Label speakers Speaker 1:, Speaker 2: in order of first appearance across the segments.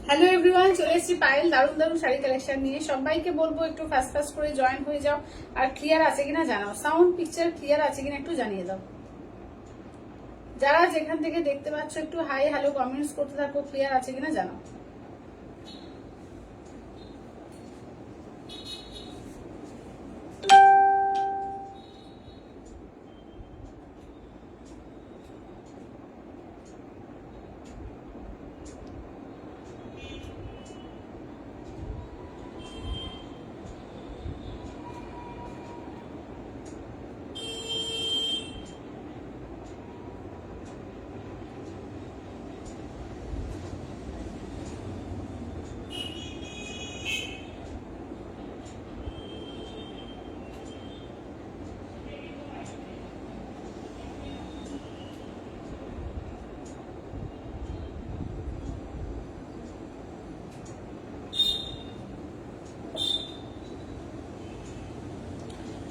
Speaker 1: Hello everyone, চলে এসেছি পায়েল দারুণ দারুণ শাড়ি কালেকশন নিয়ে। সবাইকে বলবো একটু ফাস্ট ফাস্ট করে জয়েন হয়ে যাও, আর ক্লিয়ার আছে কিনা জানাও, সাউন্ড পিকচার ক্লিয়ার আছে কিনা একটু জানিয়ে দাও। যারা যেখান থেকে দেখতে পাচ্ছ একটু হাই হ্যালো কমেন্টস করতে থাকো, ক্লিয়ার আছে কিনা জানাও।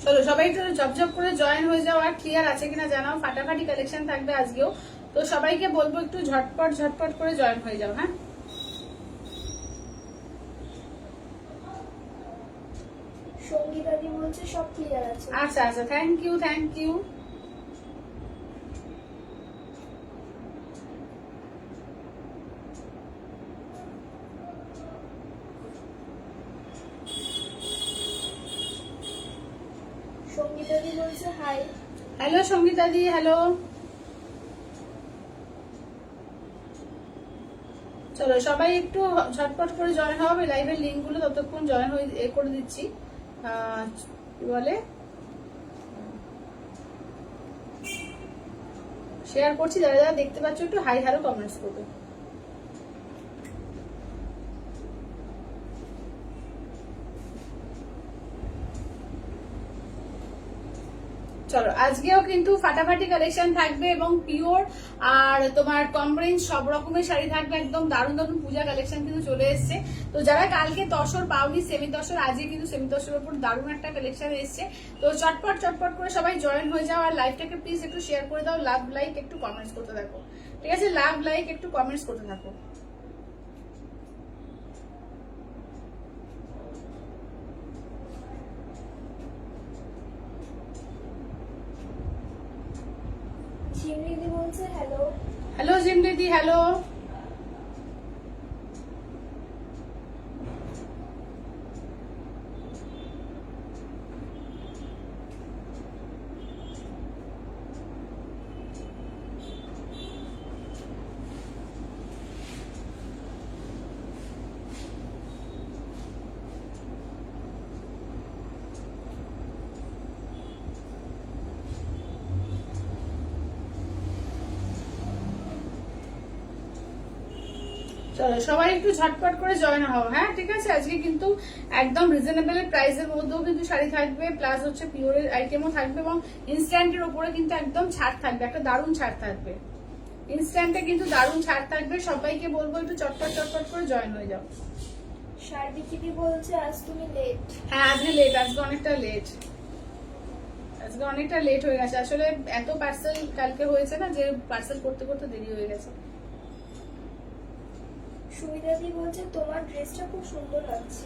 Speaker 1: চলো সবাই একটু ঝপঝপ করে জয়েন হয়ে যাও, আর ক্লিয়ার আছে কিনা জানাও। ফাটাফাটি কালেকশন থাকবে আজকেও, তো সবাইকে বলবো একটু ঝটপট ঝটপট করে জয়েন হয়ে যাও। হ্যাঁ,
Speaker 2: সঙ্গীতাদি বলছে সব ক্লিয়ার আছে।
Speaker 1: আচ্ছা আচ্ছা, থ্যাংক ইউ থ্যাংক ইউ।
Speaker 2: সঙ্গীতাদি বলছে হাই।
Speaker 1: হ্যালো সঙ্গীতা দি, হ্যালো। চলো সবাই একটু ঝটপট করে জয়েন হবে। লাইভের লিঙ্ক গুলো ততক্ষণ জয়েন হয়ে করে দিচ্ছি। কি বলে, শেয়ার করছি, যারা যারা দেখতে পাচ্ছ একটু হাই হ্যালো কমেন্টস করবে। চলো আজকেও কিন্তু ফাটাফাটি কালেকশন থাকবে এবং পিওর আর তোমার কম রেঞ্জ সব রকমের শাড়ি থাকবে। একদম দারুণ দারুণ পূজা কালেকশন কিন্তু চলে এসছে। তো যারা কালকে তসর পাওনি সেমি তসর, আজকে কিন্তু সেমি তসরের উপর দারুণ একটা কালেকশন এসছে। তো চটপট চটপট করে সবাই জয়েন হয়ে যাও, আর লাইভটাকে প্লিজ একটু শেয়ার করে দাও। লাভ লাইক একটু কমেন্টস করতে থাকো, ঠিক আছে? লাভ লাইক একটু কমেন্টস করতে থাকো।
Speaker 2: ঝিমলিদি বলছে হ্যালো।
Speaker 1: হ্যালো জিম দিদি, হ্যালো। চলো সবাই একটু ঝটপট করে জয়েন হও। হ্যাঁ ঠিক আছে, আজকে কিন্তু একদম রিজনেবল প্রাইসের মধ্যেও কিন্তু শাড়ি থাকবে, প্লাস হচ্ছে পিওরের আইটেমও থাকবে, এবং ইনস্ট্যান্টের উপরে কিন্তু একদম ছাড় থাকবে, একটা দারুণ ছাড় থাকবে। ইনস্ট্যান্টে কিন্তু দারুণ ছাড় থাকবে। সবাইকে বলবো একটু চটপট চটপট করে জয়েন হয়ে যাও।
Speaker 2: সার্বিকিদি বলছে আজ তুমি লেট।
Speaker 1: হ্যাঁ আজকে লেট, আজকে অনেকটা লেট, আজকে অনেকটা লেট হয়ে গেছে। আসলে এত পার্সেল কালকে হয়েছে না, যে পার্সেল করতে করতে দেরি হয়ে গেছে।
Speaker 2: সুমিতাদি বলছে তোমার ড্রেসটা খুব সুন্দর লাগছে।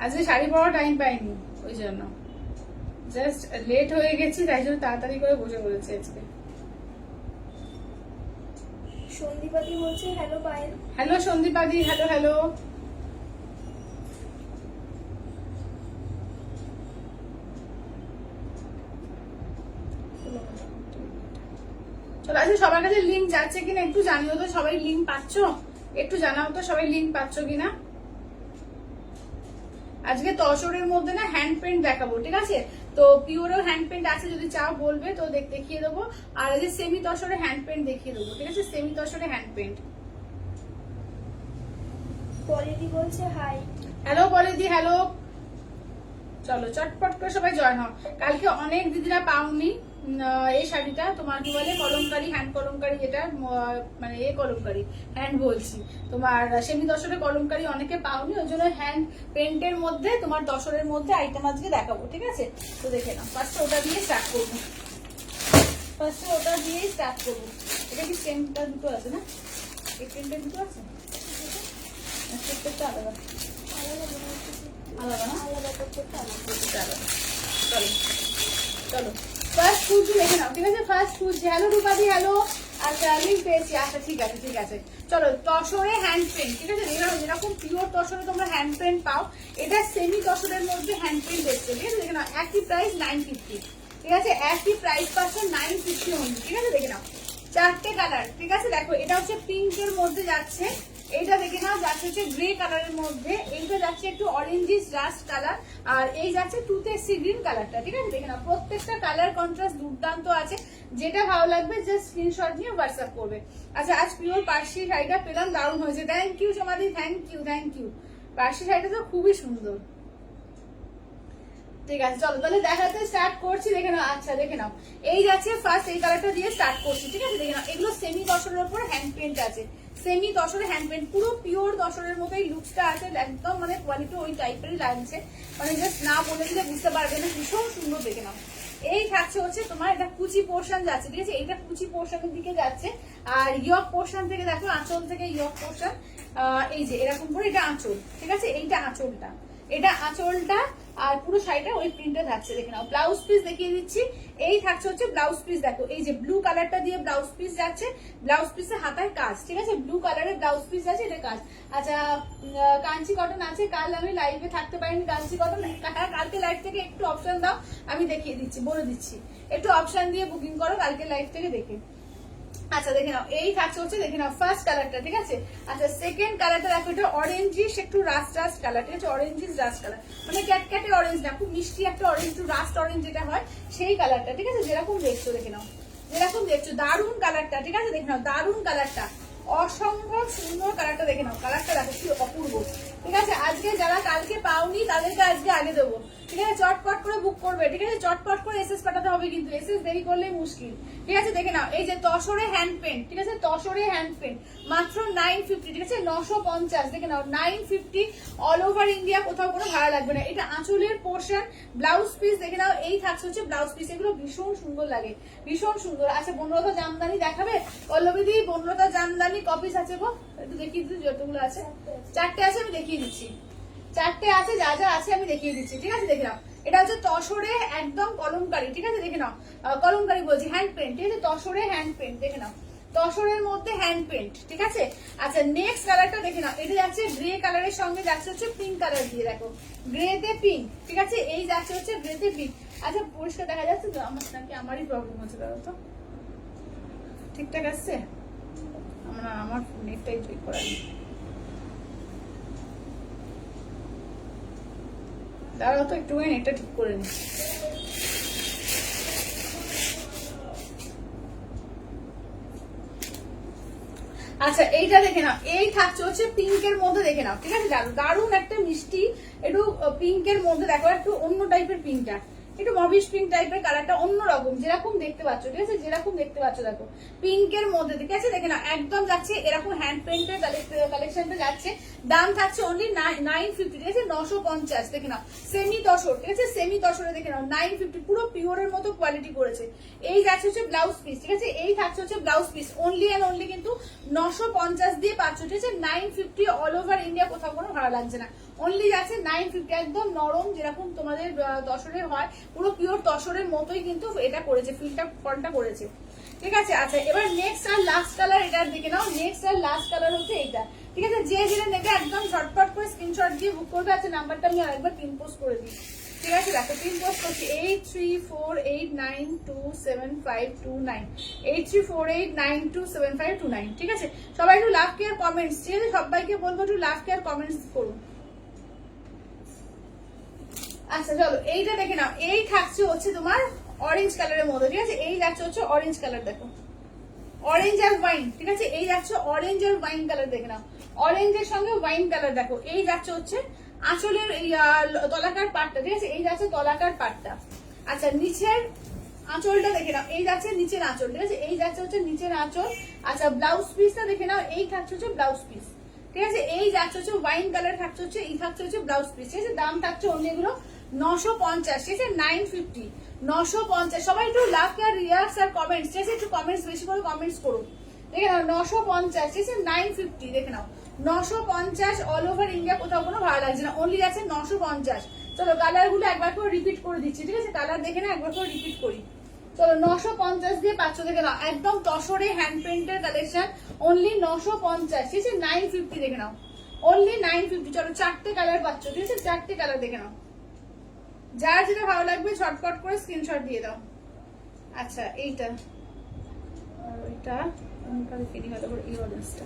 Speaker 1: আজকে শাড়ি পরার টাইম পাইনি, ওই জন্য জাস্ট লেট হয়ে গেছি, তাই জন্য তাড়াতাড়ি করে বসে পড়েছি আজকে।
Speaker 2: সন্দীপাদি বলছে হ্যালো পায়েল।
Speaker 1: হ্যালো সন্দীপাদি, হ্যালো হ্যালো। চলো আজকে সবার কাছে লিঙ্ক যাচ্ছে কিনা একটু জানিও তো। সবাই লিঙ্ক পাচ্ছ একটু জানাও তো, সবাই লিঙ্ক পাচ্ছ কিনা। আজকে তসরের মধ্যে না হ্যান্ড পেন্ট দেখাবো, ঠিক আছে? তো পিওরেও হ্যান্ড পেন্ট আছে, যদি চাও বলবে তো দেখিয়ে দেবো। আর আজকে সেমি তসরে হ্যান্ড পেন্ট দেখিয়ে দেবো, ঠিক আছে? সেমি তসরে হ্যান্ড পেন্ট।
Speaker 2: পলিদি বলছে হাই।
Speaker 1: Hello পলিদি, hello. চলো চটপট করে সবাই জয়েন হও। কালকে অনেক দিদিরা পাওনি এই শাড়িটা, তোমার কি বলে কলমকারি, হ্যান্ড কলমকারি, যেটা মানে এ কলমকারি, হ্যান্ড বলছি তোমার সেমি দশরের কলমকারি অনেকে পাওনি, ওই জন্য হ্যান্ড পেন্টের মধ্যে তোমার দশরের মধ্যে আইটেম আজকে দেখাবো, ঠিক আছে? তো দেখে নাও, ফার্স্টে ওটা দিয়ে স্টার্ট করবো, ফার্স্টে ওটা দিয়েই স্টার্ট করবো। এটা কি পেন্টটা দুটো আছে না? এই পেন্টের দুটো আছে, প্রত্যেকটা আলাদা
Speaker 2: আলাদা মনে হচ্ছে।
Speaker 1: আলাদা না
Speaker 2: আলাদা প্রত্যেকটা আলাদা।
Speaker 1: প্রত্যেকটা আলাদা। চলো চলো ফার্স্ট ফুড দেখে নাও, ঠিক আছে? ফার্স্ট ফুড, হ্যালো রূপাদি, হ্যালো। আচ্ছা লিঙ্ক পেয়েছি, আচ্ছা ঠিক আছে ঠিক আছে। চলো তসরে হ্যান্ড পেন্ট, ঠিক আছে? যেরকম পিওর তসরে তোমরা হ্যান্ড পেন্ট পাও, এটা সেমি তসরের মধ্যে হ্যান্ড পেন্ট এসছে, ঠিক আছে? দেখে নাও একই প্রাইস 950, ঠিক আছে? একই প্রাইস পাচ্ছে 950 অনলি, ঠিক আছে? দেখে নাও চারটে কালার, ঠিক আছে? দেখো এটা হচ্ছে পিঙ্কের মধ্যে যাচ্ছে, এইটা দেখে নাও যাচ্ছে হচ্ছে গ্রে কালারের মধ্যে, এইটা যাচ্ছে একটু অরেঞ্জিস রাস্ট কালার, আর এই যাচ্ছে টুথে সি গ্রিন কালারটা, ঠিক আছে? দেখে নাও প্রত্যেকটা কালার কন্ট্রাস্ট দুর্দান্ত আছে। যেটা ভালো লাগবে জাস্ট স্ক্রিনশট নিয়ে হোয়াটসঅ্যাপ করবে। আচ্ছা আজ পিওর পার্সি শাড়িটা পেলাম, দারুণ হয়েছে, thank you Samadhi, thank you thank you. পার্সি শাড়িটা তো খুবই সুন্দর। ঠিক আছে চলো তাহলে দেখাতে স্টার্ট করছি, দেখে নাও। আচ্ছা দেখে নাও এই যাচ্ছে ফার্স্ট এই কালারটা দিয়ে স্টার্ট করছি, ঠিক আছে? দেখে নাও এগুলো সেমি দশরের উপর হ্যান্ড পেন্ট আছে, সেমি দশরে হ্যান্ড পেন্ট, পুরো পিওর দশরের মতোই লুকসটা আছে, একদম মানে কোয়ালিটি ওই টাইপেরই লাগছে, মানে জাস্ট না বলে দিলে বুঝতে পারবে না, ভীষণ সুন্দর। দেখে নাও এই থাকছে হচ্ছে তোমার এটা কুচি পোর্শন যাচ্ছে, ঠিক আছে? এইটা কুচি পোর্শনের দিকে যাচ্ছে, আর ইয়ক পোর্শন থেকে দেখো আঁচল থেকে ইয়ক পোর্শন, এই যে এরকম করে এটা আঁচল, ঠিক আছে? এইটা আঁচলটা, এটা আঁচলটা, আর পুরো শাড়িটা ওই প্রিন্টে থাকছে। দেখে নাও ব্লাউজ পিস দেখিয়ে দিচ্ছি, এই থাকছে হচ্ছে ব্লাউজ পিস, দেখো এই যে ব্লু কালারটা দিয়ে ব্লাউজ পিস যাচ্ছে, ব্লাউজ পিসে হাতার কাজ, ঠিক আছে? ব্লু কালারের ব্লাউজ পিস আছে, এটা কাজ। আচ্ছা কাঞ্চি কটন আছে, কাল আমি লাইভে থাকতে পারিনি কাঞ্চি কটন, কালকে লাইভ থেকে একটু অপশন দাও, আমি দেখিয়ে দিচ্ছি, বলে দিচ্ছি, একটু অপশন দিয়ে বুকিং করো কালকে লাইভ থেকে দেখে। আচ্ছা দেখে নাও এই থাকছে হচ্ছে, দেখে নাও ফার্স্ট কালারটা, ঠিক আছে? আচ্ছা সেকেন্ড কালারটা দেখো, এটা অরেঞ্জিশ একটু রাস্ট রাস্ট কালার, ঠিক আছে? অরেঞ্জিশ রাস্ট কালার, মানে ক্যাটক্যাটে অরেঞ্জ না, খুব মিষ্টি একটা অরেঞ্জ, একটু রাস্ট অরেঞ্জ যেটা হয় সেই কালারটা, ঠিক আছে? যেরকম দেখছো দেখে নাও, যেরকম দেখছো দারুণ কালারটা, ঠিক আছে? দেখে নাও দারুণ কালারটা, অসম্ভব সুন্দর কালারটা, দেখে নাও কালারটা দেখো কি অপূর্ব, ঠিক আছে? আজকে যারা কালকে পাওনি তাদেরকে আজকে আগে দেবো, ঠিক আছে? চটপট করে বুক করবে, ঠিক আছে? চটপট করে এসএস পাঠাতে হবে, কিন্তু এসএস দেরি করলেই মুশকিল, ঠিক আছে? দেখে নাও এই যে তসরে হ্যান্ড পেন্ট, ঠিক আছে? তসরে হ্যান্ড পেন্ট মাত্র 950, ঠিক আছে? 950, দেখে নাও 950, অল ওভার ইন্ডিয়া, কোথাও কোনো ভাড়া লাগবে না। এটা আঁচলের পোর্শন, ব্লাউজ পিস দেখে নাও এই থাকছে হচ্ছে ব্লাউজ পিস, এগুলো ভীষণ সুন্দর লাগে, ভীষণ সুন্দর। আচ্ছা বনলতা জামদানি দেখাবে পল্লবীদি? বনলতা জামদানি কপিস আছে গো, একটু দেখিয়ে দিচ্ছি যতগুলো আছে, চারটে আছে আমি দেখিয়ে দিচ্ছি, চারটে আছে, যা যা আছে আমি দেখিয়ে দিচ্ছি, ঠিক আছে? দেখে নাও এটা হচ্ছে তসরে একদম কলমকারি, ঠিক আছে? দেখে নাও কলমকারি বলছি, হ্যান্ড পেন্ট, ঠিক আছে? তসরে হ্যান্ড পেন্ট, দেখে নাও তসরের মধ্যে হ্যান্ড পেন্ট, ঠিক আছে? আচ্ছা নেক্সট কালারটা দেখে নাও, এটা যাচ্ছে গ্রে কালারের সঙ্গে যাচ্ছে হচ্ছে পিঙ্ক কালার দিয়ে, দেখো গ্রেতে পিঙ্ক, ঠিক আছে? এই যাচ্ছে হচ্ছে গ্রেতে পিঙ্ক। আচ্ছা পরিষ্কার দেখা যাচ্ছে তো? আমার নাকি আমারই প্রবলেম হচ্ছে, দাদা তো ঠিকঠাক আসছে, আমার নেটটাই ঠিক করা নেই, দাঁড়াও তো একটু নেটটা ঠিক করে নি। আচ্ছা এইটা দেখে নাও, এই থাকছে হচ্ছে পিঙ্কের মধ্যে, দেখে নাও, ঠিক আছে? দারুণ একটা মিষ্টি একটু পিঙ্কের মধ্যে, দেখো একটু অন্য টাইপের পিঙ্কটা, একটু মবিশ পিঙ্ক টাইপের কালারটা, অন্যরকম যেরকম দেখতে পাচ্ছ, ঠিক আছে? যেরকম দেখতে পাচ্ছ দেখো পিঙ্কের মধ্যে, ঠিক আছে? দেখে নাও একদম যাচ্ছে এরকম হ্যান্ড পেন্টের কালেকশনটা যাচ্ছে, দাম থাকছে অনলি 950, ঠিক আছে? 950, দেখে নাও সেমি তসর, ঠিক আছে? সেমি তসরে দেখে নাও 950, পুরো পিওরের মতো কোয়ালিটি করেছে। এই যাচ্ছে হচ্ছে ব্লাউজ পিস, ঠিক আছে? এই থাকছে হচ্ছে blouse piece, only and only কিন্তু 950 দিয়ে পাচ্ছ, ঠিক আছে? 950, অল ওভার ইন্ডিয়া, কোথাও কোনো ভাড়া লাগছে না, অনলি যাচ্ছে 950, একদম নরম যেরকম তোমাদের তসরের হয়, পুরো পিওর তসরের মতোই কিন্তু এটা করেছে, ফলটা করেছে, ঠিক আছে? আচ্ছা এবার নেক্সট আর লাস্ট কালার এটার দিকে নাও, নেক্সট আর লাস্ট কালার হচ্ছে এইটা, ঠিক আছে? যে যেটা নেবে একদম ঝটপট করে স্ক্রিনশট দিয়ে বুক করবে। আচ্ছা নাম্বারটা আমি আরেকবার পিন পোস্ট করে দিই, ঠিক আছে? দেখো পিন পোস্ট করছি 8348927529, 8348927529, ঠিক আছে? সবাই একটু লাভ কেয়ার কমেন্টস, ঠিক আছে? সবাইকে বলবো একটু লাভ কেয়ার কমেন্টস করুন। আচ্ছা চলো এইটা দেখে নাও, এই থাকছে হচ্ছে তোমার অরেঞ্জ কালারের মধ্যে, ঠিক আছে? এই যাচ্ছে হচ্ছে অরেঞ্জ কালার, দেখো অরেঞ্জ আর ওয়াইন, ঠিক আছে? এই যাচ্ছে অরেঞ্জ আর ওয়াইন কালার, দেখে নাও অরেঞ্জের সঙ্গে ওয়াইন কালার, দেখো এই যাচ্ছে হচ্ছে আঁচলের এই তলাকার পাটটা, ঠিক আছে? এই যাচ্ছে তলাকার পাটটা। আচ্ছা নিচের আঁচলটা দেখে নাও, এই যাচ্ছে নিচের আঁচল, ঠিক আছে? এই যাচ্ছে হচ্ছে নিচের আঁচল। আচ্ছা ব্লাউজ পিসটা দেখে নাও, এই থাকছে হচ্ছে ব্লাউজ পিস, ঠিক আছে? এই যাচ্ছে হচ্ছে ওয়াইন কালার থাকছে হচ্ছে, এই থাকছে হচ্ছে ব্লাউজ পিস, ঠিক আছে? দাম থাকছে অন্য এগুলো 950, ঠিক আছে? 950, 950। সবাই একটু লাভ আর রিয়াক্টস আর কমেন্টস, ঠিক আছে? একটু কমেন্টস বেশি করে কমেন্টস করুন, দেখে নাও 950, ঠিক আছে? 950, দেখে নাও 950 অল ওভার ইন্ডিয়া, কোথাও কোনো ভাড়া লাগছে না, অনলি আছে 950। চলো কালার গুলো একবার করে রিপিট করে দিচ্ছি, ঠিক আছে? কালার দেখে না একবার করে রিপিট করি। চলো 950 দিয়ে পাচ্ছ, দেখে নাও একদম তসরে হ্যান্ড পেন্টের কালেকশন, অনলি 950, ঠিক আছে? 950 দেখে নাও, অনলি 950। চলো 4টে কালার পাচ্ছ, ঠিক আছে? 4টে কালার দেখে নাও, যার যেটা ভালো লাগবে ঝটপট করে স্ক্রিনশট দিয়ে দাও। আচ্ছা এইটা আর ওইটা কিনি ভালো করে এই অরেঞ্জটা।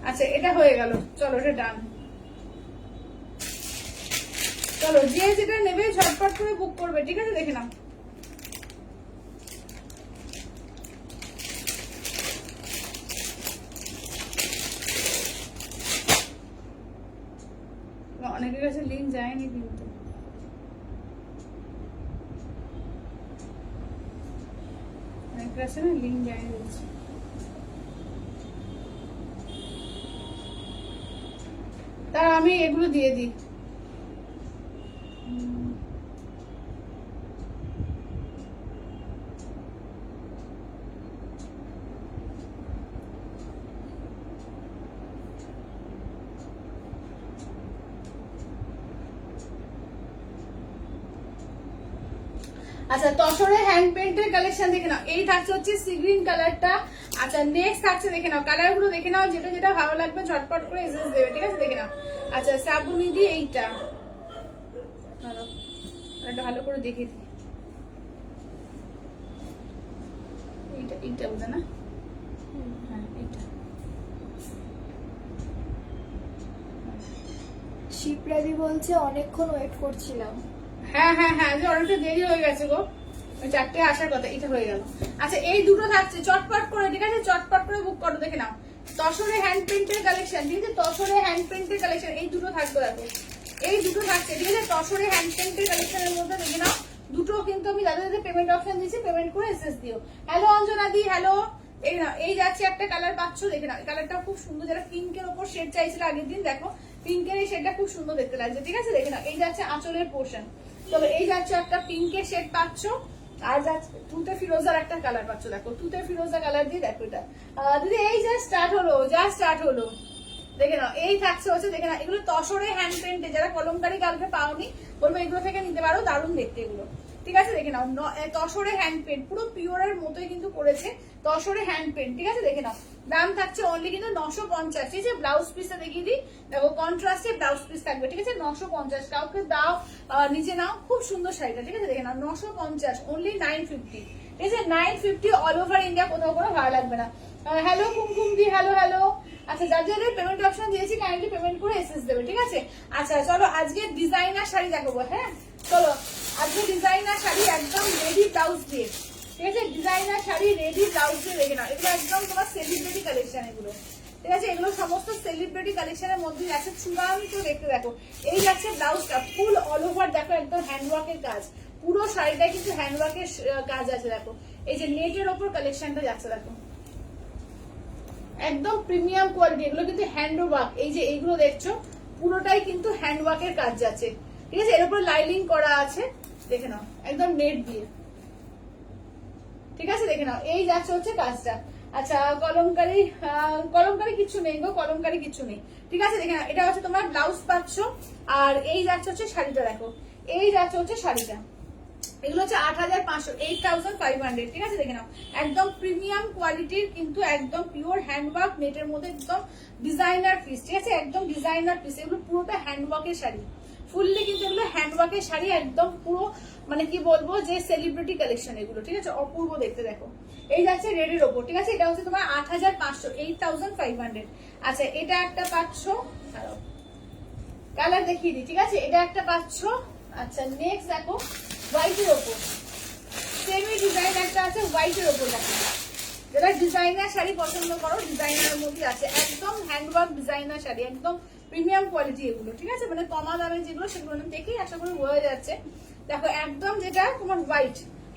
Speaker 1: আচ্ছা এটা হয়ে গেল, চলো এটা ডান। চলো যে যেটা নেবে ঝটপট করে বুক করবে, ঠিক আছে? দেখে নাও। অনেকের কাছে লিঙ্ক যায়নি কিন্তু, অনেকের কাছে না লিঙ্ক যায়নি বলছি। তার আমি এগুলো দিয়ে দিই। আচ্ছা তসরের হ্যান্ড পেন্টের কালেকশন দেখে নাও, এই থাকছে হচ্ছে সি গ্রিন কালারটা। আচ্ছা নেক্সট থাকছে, দেখে নাও কালার গুলো দেখে নাও, যেটা যেটা ভালো লাগবে ঝটপট করে এসএস দেবে, ঠিক আছে? দেখে নাও। আচ্ছা শ্রাবণী দি এইটা ভালো করে দেখে দিই, এইটা এইটা বোঝা না, হ্যাঁ এইটা।
Speaker 2: শিবরাদি বলছে অনেকক্ষণ ওয়েট করছিলাম।
Speaker 1: হ্যাঁ হ্যাঁ হ্যাঁ, যে অনেকটা দেরি হয়ে গেছে গো, 4টে আসার কথা, এটা হয়ে গেল। আচ্ছা এই দুটো থাকছে, চটপট করে, ঠিক আছে? চটপট করে বুক করো, দেখে নাও তসরে হ্যান্ড পেন্টের কালেকশন, ঠিক আছে? তসরে হ্যান্ড পেন্টের কালেকশন, এই দুটো থাকবে, দেখো এই দুটো থাকছে, ঠিক আছে? তসরে হ্যান্ড পেন্টের কালেকশনের মধ্যে দেখে নাও দুটো, কিন্তু আমি দাদা দাদা পেমেন্ট অপশন দিচ্ছি, পেমেন্ট করে এসএস দিও। হ্যালো অঞ্জনা দি, হ্যালো। এই না এই যাচ্ছে একটা কালার পাচ্ছ, দেখে নাও কালারটা খুব সুন্দর, যারা পিঙ্কের ওপর শেড চাইছিল আগের দিন, দেখো পিঙ্কের এই শেডটা খুব সুন্দর দেখতে লাগছে, ঠিক আছে? দেখে নাও এই যাচ্ছে আঁচলের পোর্শন। তবে এই যাচ্ছে একটা পিঙ্কের শেড পাচ্ছ, আর যাচ্ছে তুতে ফিরোজার একটা কালার পাচ্ছ, দেখো তুতে ফিরোজা কালার দিয়ে, দেখো এটা দিদি এই যা স্টার্ট হলো, দেখে নাও এই থাকছে হচ্ছে, দেখে নাও এগুলো তসরে হ্যান্ড পেন্টে, যারা কলমকারি কালকে পাওনি বলবো এগুলো থেকে নিতে পারো, দারুণ দেখতে এগুলো, ঠিক আছে? দেখে নাও তসরে হ্যান্ড পেন্ট, পুরো পিওরের মতোই কিন্তু করেছে, তসরে হ্যান্ড পেন্ট, ঠিক আছে? দেখে নাও দাম থাকছে অনলি কিন্তু 950, ঠিক আছে? ব্লাউজ পিসটা দেখিয়ে দিই, দেখো কন্ট্রাস্টে ব্লাউজ পিস থাকবে, ঠিক আছে? 950, কাউকে দাও নিচে নাও, খুব সুন্দর শাড়িটা, ঠিক আছে? দেখে নাও 950, অনলি 950, ঠিক আছে? 950 অল ওভার ইন্ডিয়া, কোথাও কোনো ভাড়া লাগবে না। হ্যালো কুমকুম দি, হ্যালো হ্যালো। আচ্ছা যার যাদের পেমেন্ট অপশন দিয়েছি কাইন্ডলি পেমেন্ট করে এসএস দেবে, ঠিক আছে? আচ্ছা চলো আজকে ডিজাইনার শাড়ি দেখাবো, হ্যাঁ চলো আজকে ডিজাইনার শাড়ি একদম রেডি ব্লাউজ দিয়ে, ঠিক আছে? ডিজাইনার শাড়ি রেডি ব্লাউজ দিয়ে, দেখে নাও এগুলো একদম তোমার সেলিব্রিটি কালেকশন এগুলো, ঠিক আছে? এগুলো সমস্ত সেলিব্রিটি কালেকশনের মধ্যে যাচ্ছে, চূড়ান্ত দেখতে, দেখো এই যাচ্ছে ব্লাউজটা ফুল অল ওভার, দেখো একদম হ্যান্ডওয়ার্কের কাজ, পুরো শাড়িটা কিন্তু হ্যান্ডওয়ার্কের কাজ আছে, দেখো এই যে নেটের ওপর কালেকশনটা যাচ্ছে, দেখো একদম প্রিমিয়াম কোয়ালিটি, এগুলো কিন্তু হ্যান্ডওয়ার্ক, এই যে এইগুলো দেখছো পুরোটাই কিন্তু হ্যান্ডওয়ার্কের কাজ যাচ্ছে, ঠিক আছে? এর উপর লাইনিং করা আছে, দেখে নাও একদম নেট দিয়ে, ঠিক আছে? দেখে নাও এই যাচ্ছে হচ্ছে কাজটা। আচ্ছা কলমকারি কিছু নেই গো, কলমকারি কিছু নেই, ঠিক আছে? দেখে নাও এটা হচ্ছে তোমার ব্লাউজ পাচ্ছ, আর এই যাচ্ছে হচ্ছে শাড়িটা, দেখো এই যাচ্ছে হচ্ছে শাড়িটা, এগুলো হচ্ছে 8500, 8500, ঠিক আছে? দেখে নাও একদম প্রিমিয়াম কোয়ালিটির, কিন্তু একদম পিওর হ্যান্ডওয়ার্ক নেটের মধ্যে, একদম ডিজাইনার পিস, ঠিক আছে? একদম ডিজাইনার পিস, এগুলো পুরোটা হ্যান্ডওয়ার্কের শাড়ি, ফুললি কিন্তু এগুলো হ্যান্ডওয়ার্কের শাড়ি, একদম পুরো মানে কি বলবো যে সেলিব্রিটি কালেকশন এগুলো, ঠিক আছে? অপূর্ব দেখতে, দেখো এই যাচ্ছে রেডের ওপর, ঠিক আছে? এটা হচ্ছে তোমার 8500, 8500। আচ্ছা এটা একটা পাচ্ছ, কালার দেখিয়ে দিই, ঠিক আছে? এটা একটা পাচ্ছ। আচ্ছা নেক্সট দেখো হোয়াইটের ওপর সেমি ডিজাইন একটা আছে, হোয়াইটের ওপর দেখো, যারা ডিজাইনার শাড়ি পছন্দ করো ডিজাইনার মধ্যে আছে, একদম হ্যান্ডওয়ার্ক ডিজাইনার শাড়ি, একদম প্রিমিয়াম কোয়ালিটি এগুলো, ঠিক আছে? মানে কমা দামে যেগুলো সেগুলো দেখেই আশা করি বোঝা যাচ্ছে, দেখো একদম যেটা তোমার হোয়াইট,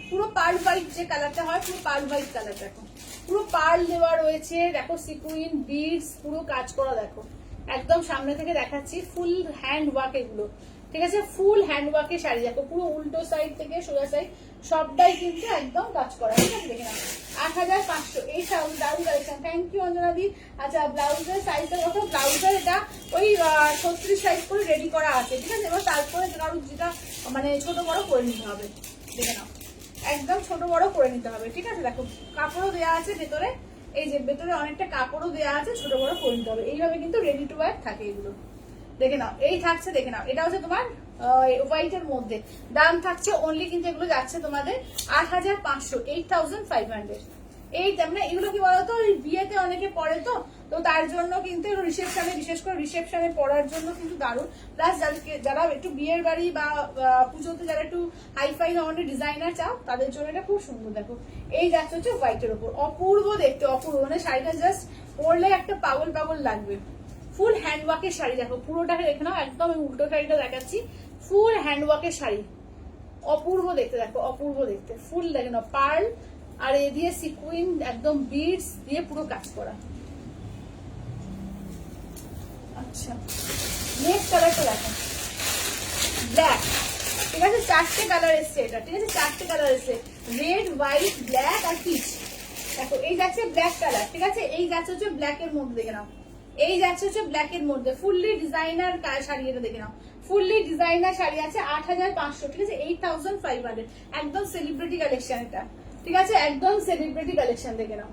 Speaker 1: পুরো পার্ল হোয়াইট যে কালারটা হয়, পুরো পার্ল হোয়াইট কালার, দেখো পুরো পার্ল দেওয়া রয়েছে, দেখো সিকুইন বিডস পুরো কাজ করা, দেখো একদম সামনে থেকে দেখাচ্ছি, ফুল হ্যান্ড ওয়ার্ক এগুলো, ঠিক আছে, ফুল হ্যান্ডওয়ার্কের শাড়ি দেখো, পুরো উল্টো সাইড থেকে সোজা সাইড সবটাই কিন্তু একদম কাজ করা। ঠিক আছে, দেখে নাও 8500। এই দারুণ কালেকশন। থ্যাংক ইউ অঞ্জনা দি। আচ্ছা, ব্লাউজের সাইজটা কত? ব্লাউজের এটা ওই 36 সাইজ করে রেডি করা আছে। ঠিক আছে, এবার তারপরে কারণ যেটা মানে ছোট বড় করে নিতে হবে। দেখে নাও, একদম ছোট বড় করে নিতে হবে। ঠিক আছে, দেখো কাপড়ও দেওয়া আছে ভেতরে, এই যে ভেতরে অনেকটা কাপড়ও দেওয়া আছে, ছোট বড় করে নিতে হবে। এইভাবে কিন্তু রেডি টু ওয়্যার থাকে এগুলো। দেখে নাও, এই থাকছে, দেখে নাও, এটা হচ্ছে তোমার হোয়াইটের মধ্যে। দাম থাকছে অনলি কিন্তু এগুলো যাচ্ছে তোমাদের 8500, 8500। এই মানে এগুলো কি বলতো, বিয়েতে অনেকে পরে তো তার জন্য কিন্তু রিসেপশনে, বিশেষ করে রিসেপশনে পরার জন্য কিন্তু দারুণ। প্লাস যারা একটু বিয়ের বাড়ি বা পুজোতে যারা একটু হাইফাই ধরনের ডিজাইনার চাও তাদের জন্য এটা খুব সুন্দর। দেখো এই যাচ্ছে হচ্ছে হোয়াইটের ওপর, অপূর্ব দেখতে, অপূর্ব, মানে শাড়িটা জাস্ট পরলে একটা পাগল পাগল লাগবে। ফুল হ্যান্ডওয়ার্কের শাড়ি দেখো, পুরোটাকে দেখে নাও, একদম উল্টো শাড়িটা দেখাচ্ছি, ফুল হ্যান্ডওয়ার্কের শাড়ি, অপূর্ব দেখতে, দেখো অপূর্ব দেখতে। ফুল দেখে নাও, পার্ল আর এ দিয়ে সিকুইন, একদম বিডস দিয়ে পুরো কাজ করা। আচ্ছা, নেক্সট কালারটা দেখো, ব্ল্যাক। ঠিক আছে, 4টে কালার এসছে এটা। ঠিক আছে, 4টে কালার এসছে, রেড, হোয়াইট, ব্ল্যাক আর পিচ। দেখো এই যাচ্ছে ব্ল্যাক কালার। ঠিক আছে, এই যাচ্ছে হচ্ছে ব্ল্যাক এর মধ্যে, দেখে নাও, এই যাচ্ছে হচ্ছে ব্ল্যাক এর মধ্যে ফুললি ডিজাইনার শাড়ি। এটা দেখে নাও, ফুললি ডিজাইনার শাড়ি আছে 8500। ঠিক আছে, 8500, একদম সেলিব্রিটি কালেকশন এটা। ঠিক আছে, একদম সেলিব্রিটি কালেকশন। দেখে নাও,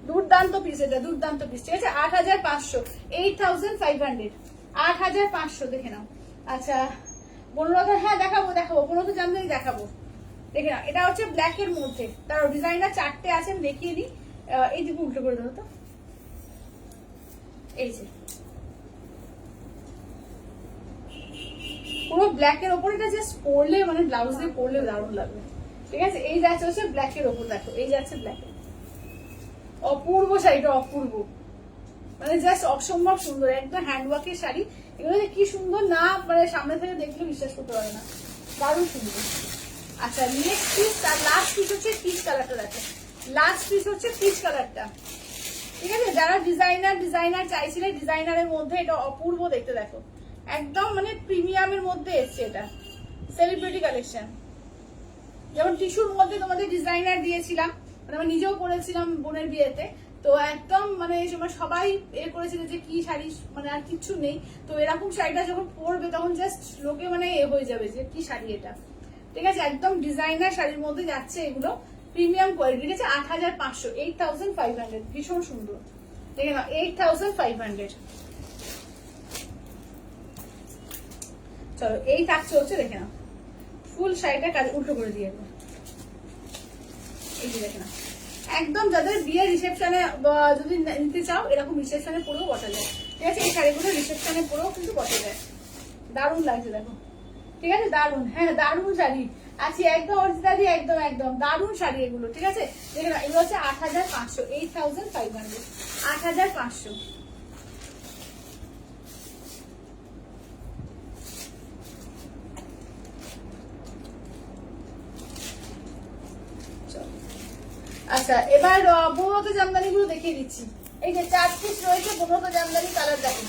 Speaker 1: দুর্দান্ত পিস, এটা দুর্দান্ত পিস। ঠিক আছে, 8500, 8500, 8500। দেখে নাও। আচ্ছা, বনলতা, হ্যাঁ দেখাবো দেখাবো, বনলতা জামদানি দেখাবো। দেখে নাও, এটা হচ্ছে ব্ল্যাক এর মধ্যে, তার ডিজাইনার 4টে আছে, আমি দেখিয়ে দিই। এই দিকে উল্টো করে দেবো তো, এই যে পুরো ব্ল্যাক এর ওপর, এটা জাস্ট পরলে মানে ব্লাউজ দিয়ে পরলে দারুণ লাগবে। ঠিক আছে, এই যাচ্ছে হচ্ছে ব্ল্যাক এর ওপর, দেখো এই যাচ্ছে ব্ল্যাক এর, অপূর্ব শাড়িটা, অপূর্ব, মানে জাস্ট অসম্ভব সুন্দর, একদম হ্যান্ডওয়ার্কের শাড়ি। এগুলো কি সুন্দর না, মানে সামনে থেকে দেখলে বিশ্বাস করতে পারে না, দারুণ সুন্দর। আচ্ছা, নেক্সট পিস, তার লাস্ট পিস হচ্ছে পিচ কালারটা। দেখো লাস্ট পিস হচ্ছে পিচ কালারটা। ঠিক আছে, যারা ডিজাইনার চাইছিলে, ডিজাইনারের মধ্যে এটা অপূর্ব দেখতে। দেখো একদম মানে প্রিমিয়ামের মধ্যে এসছে, এটা সেলিব্রিটি কালেকশন। যেমন টিস্যুর মধ্যে তোমাদের ডিজাইনার দিয়েছিলাম, মানে আমি নিজেও পরেছিলাম বোনের বিয়েতে, তো একদম মানে এই সময় সবাই করেছিল যে কি শাড়ি, মানে আর কিচ্ছু নেই। তো এরকম শাড়িটা যখন পরবে তখন জাস্ট লোকে মানে হয়ে যাবে যে কি শাড়ি এটা। ঠিক আছে, একদম ডিজাইনার শাড়ির মধ্যে যাচ্ছে এগুলো, প্রিমিয়াম কোয়ালিটি। ঠিক আছে, 8500, 8500, ভীষণ সুন্দর। দেখে নাও, 8500। চলো, এই থাকছে হচ্ছে, দেখে নাও, ফুল শাড়িটা কাজ উল্টো করে দিয়ে, এই যে দেখে নাও, একদম যাদের বিয়ের রিসেপশনে যদি নিতে চাও, এরকম রিসেপশনে পরেও বসা যায়। ঠিক আছে, এই শাড়িগুলো রিসেপশনে পরেও কিন্তু বসা যায়, দারুণ লাগছে। দেখো ঠিক আছে, দারুণ, হ্যাঁ দারুণ শাড়ি আছে, একদম অরিজিনালি, একদম একদম দারুণ শাড়ি এগুলো। ঠিক আছে, দেখে নাও, এগুলো হচ্ছে 8500, 8500, 8500। আচ্ছা, এবার বনলতা জামদানি গুলো দেখিয়ে দিচ্ছি। এই যে 4 পিস রয়েছে বনলতা জামদানি কালার, দেখো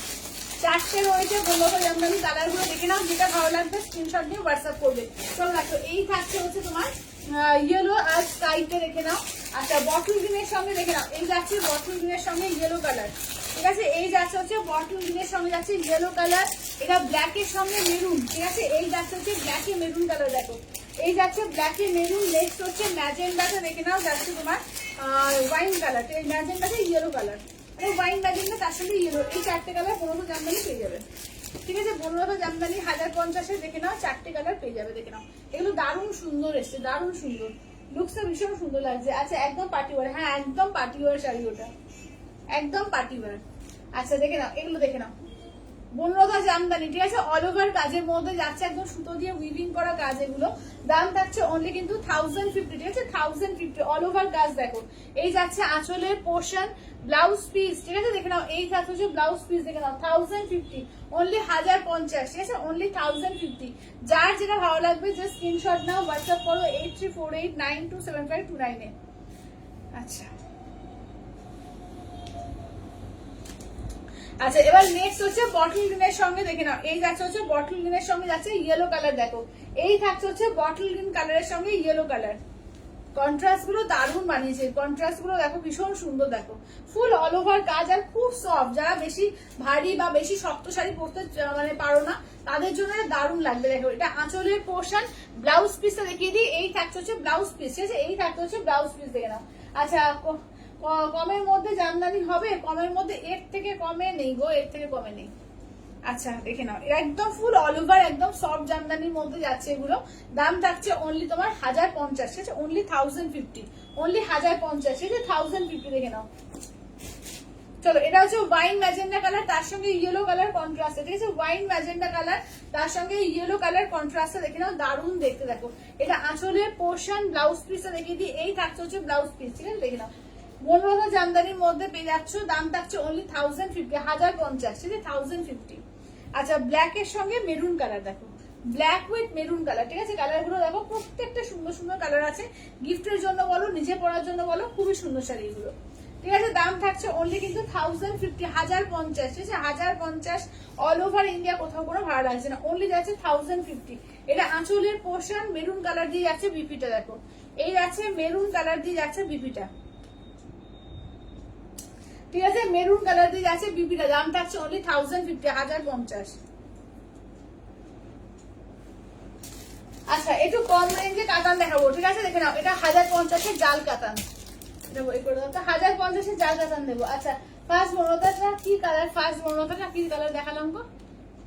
Speaker 1: 4টে রয়েছে বনলতা জামদানি কালার গুলো দেখে নাও, যেটা ভালো লাগবে স্ক্রিনশট নিয়ে হোয়াটসঅ্যাপ করবে। চলো দেখো, এই থাকছে হচ্ছে তোমার ইয়েলো আর স্কাইতে, দেখে নাও। আচ্ছা, বটল গ্রিনের সঙ্গে দেখে নাও, এই যাচ্ছে বটল গ্রিনের সঙ্গে ইয়েলো কালার। ঠিক আছে, এই যাচ্ছে হচ্ছে বটল গ্রিনের সঙ্গে যাচ্ছে ইয়েলো কালার, এটা ব্ল্যাক এর সঙ্গে মেরুন। ঠিক আছে, এই যাচ্ছে হচ্ছে ব্ল্যাক এ মেরুন কালার। দেখো এই যাচ্ছে ব্ল্যাক এ মেরুন, নেক্সট হচ্ছে ম্যাজেন্ডাটা, দেখে নাও, যাচ্ছে তোমার ওয়াইন কালার, এই ম্যাজেন্ডাটা ইয়েলো কালার, মানে ওয়াইন ম্যাজেন্ডা তার সঙ্গে ইয়েলো, এই 4টে কালার বনলতা জামদানি পেয়ে যাবে। ঠিক আছে, বনলতা জামদানি 1050-এ দেখে নাও, 4টে কালার পেয়ে যাবে। দেখে নাও, এগুলো দারুণ সুন্দর এসছে, দারুণ সুন্দর, লুকসটা ভীষণ সুন্দর লাগছে। আচ্ছা, একদম পার্টি ওয়ার, হ্যাঁ একদম পার্টি ওয়ার শাড়ি, ওটা একদম পার্টি ওয়ার। আচ্ছা, দেখে নাও, এগুলো দেখে নাও, বনলতা জামদানি। ঠিক আছে, অল ওভার কাজের মধ্যে যাচ্ছে, একদম সুতো দিয়ে উইভিং করা কাজ। এগুলো দাম থাকছে অনলি কিন্তু 1050। ঠিক আছে, 1050, অল ওভার কাজ। দেখো এই যাচ্ছে আঁচলের পোর্শন, ব্লাউজ পিস। ঠিক আছে, দেখে নাও, এই থাকছে হচ্ছে ব্লাউজ পিস, দেখে নাও 1050, অনলি 1050। ঠিক আছে, অনলি 1050। যার যেটা ভালো লাগবে জাস্ট স্ক্রিনশট নাও, হোয়াটসঅ্যাপ করো 8348927529-এ। আচ্ছা, আচ্ছা এবার নেক্সট হচ্ছে বটল গ্রিনের সঙ্গে দেখে নাও, এই যাচ্ছে হচ্ছে বটল গ্রিনের সঙ্গে যাচ্ছে ইয়েলো কালার, দেখো এই থাকছে হচ্ছে বটল গ্রিন কালারের সঙ্গে ইয়েলো কালার। কন্ট্রাস্ট গুলো দারুণ বানিয়েছে, কন্ট্রাস্ট গুলো দেখো ভীষণ সুন্দর, দেখো ফুল অল ওভার কাজ আর খুব সফট। যারা বেশি ভারী বা বেশি শক্ত শাড়ি পরতে মানে পারো না তাদের জন্য দারুণ লাগবে। দেখো এটা আঁচলের পোর্শন, ব্লাউজ পিসটা দেখিয়ে দিই, এই থাকছে হচ্ছে ব্লাউজ পিস, ঠিক আছে, এই থাকছে হচ্ছে ব্লাউজ পিস, দেখে নাও। আচ্ছা কমের মধ্যে জামদানি হবে, কমের মধ্যে এর থেকে কমে নেই গো, এর থেকে কমে নেই। আচ্ছা দেখে নাও, এটা একদম ফুল অল ওভার একদম সফট জামদানির মধ্যে যাচ্ছে এগুলো। দাম থাকছে অনলি তোমার 1050, ঠিক আছে, অনলি 1050, অনলি 1050, ঠিক আছে, 1050 দেখে নাও। চলো এটা হচ্ছে ওয়াইন ম্যাজেন্ডা কালার, তার সঙ্গে ইয়েলো কালার কন্ট্রাস্ট, ঠিক আছে, ওয়াইন ম্যাজেন্ডা কালার তার সঙ্গে ইয়েলো কালার কন্ট্রাস্ট, দেখে নাও দারুণ দেখতে। দেখো এটা আঁচলের পোর্শন, ব্লাউজ পিসটা দেখিয়ে দিই, এই থাকছে হচ্ছে ব্লাউজ পিস, ঠিক আছে, দেখে নাও মনোরমা জামদানির মধ্যে পেয়ে যাচ্ছ। দাম থাকছে অনলি 1050, 1050, ঠিক আছে, 1050। আচ্ছা ব্ল্যাক এর সঙ্গে মেরুন কালার, দেখো ব্ল্যাক উইথ মেরুন কালার, ঠিক আছে, কালার গুলো দেখো প্রত্যেকটা সুন্দর সুন্দর কালার আছে, গিফটের জন্য বলো নিজে পরার জন্য বলো, খুবই সুন্দর শাড়ি এগুলো, ঠিক আছে। দাম থাকছে অনলি কিন্তু 1050, 1050, ঠিক আছে, 1050 অল ওভার ইন্ডিয়া, কোথাও কোনো ভাড়া লাগছে না, অনলি যাচ্ছে 1050। এটা আঁচলের পোর্শন, মেরুন কালার দিয়ে যাচ্ছে বিপিটা, দেখো এই যাচ্ছে মেরুন কালার দিয়ে যাচ্ছে বিপিটা, ঠিক আছে, মেরুন কালার দিয়ে যাচ্ছে বিপিটা। দাম থাকছে অনলি 1050, 1050। আচ্ছা একটু কম রেঞ্জে কাতান দেখাবো, ঠিক আছে, দেখে নাও এটা 1050 জাল কাতান দেবো, এই করে 1050 জাল কাতান দেবো। আচ্ছা ফার্স্ট বনলতাটা কি কালার, ফার্স্ট বনলতাটা কি কালার দেখালাম গো,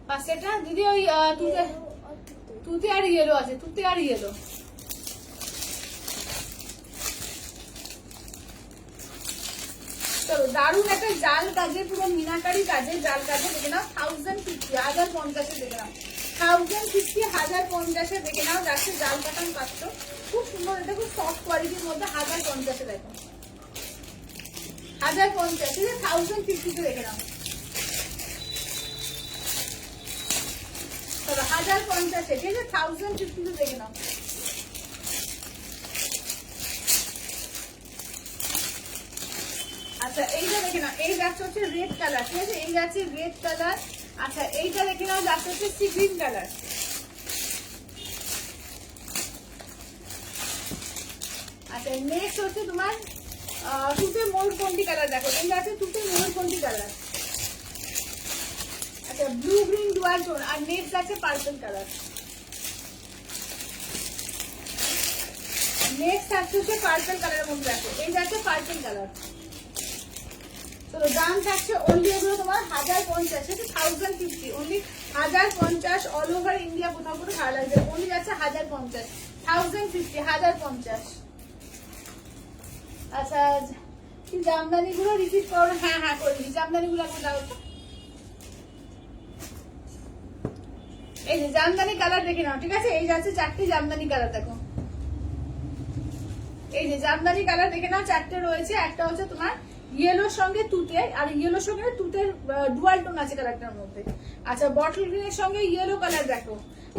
Speaker 1: ফার্স্ট এটা দিদি ওই তুতে আর ইয়েলো আছে, তুতে আর ইয়েলো। চলো দারুণ একটা জাল কাজে, পুরো মিনাকারি কাজে, জাল কাজে, দেখে নাও 1050, 1050 দেখে নাও 1050, 1050 দেখে নাও যাচ্ছে, জাল কাটান পাচ্ছ, খুব সুন্দর, এটা খুব সফট কোয়ালিটির মধ্যে 1050 দেখো 1050, ঠিক আছে, 1050 দেখে নাও। চলো 1050, ঠিক আছে, 1050 দেখে নাও। আচ্ছা এইটা দেখে নাও, এই যাচ্ছে হচ্ছে রেড কালার, ঠিক আছে, এই যাচ্ছে রেড কালার। আচ্ছা এইটা দেখে নাও যাচ্ছে হচ্ছে সি গ্রিন কালার। আচ্ছা নেক্সট হচ্ছে তোমার তুতে ময়ূরকণ্ঠী কালার, দেখো এই যাচ্ছে তুতে ময়ূরকণ্ঠী কালার। আচ্ছা ব্লু গ্রিন ডুয়াল টোন, আর নেক্সট যাচ্ছে পার্পল কালার। নেক্সট আসছে হচ্ছে পার্পল কালারের মধ্যে, দেখো এই যাচ্ছে পার্পল কালার। চলো দাম থাকছে অনলি এগুলো তোমার 1050, 1050, অনলি 1050 অল ওভার ইন্ডিয়া, কোথাও কোনো ভাড়া লাগবে, অনলি যাচ্ছে 1050, 1050, 1050। আচ্ছা কি জামদানি গুলো রিপিট করো, হ্যাঁ হ্যাঁ করে দিই, জামদানি গুলো এখন দাও তো। এই যে জামদানি কালার দেখে নাও, ঠিক আছে, এই যাচ্ছে 4টে জামদানি কালার, দেখো এই যে জামদানি কালার দেখে নাও 4টে রয়েছে। একটা হচ্ছে তোমার ইয়েলোর সঙ্গে তুতে, আর ইয়েলোর সঙ্গে তুতের ডুয়াল টোন আছে কালারটার মধ্যে। আচ্ছা বটল গ্রিনের সঙ্গে ইয়েলো কালার, দেখো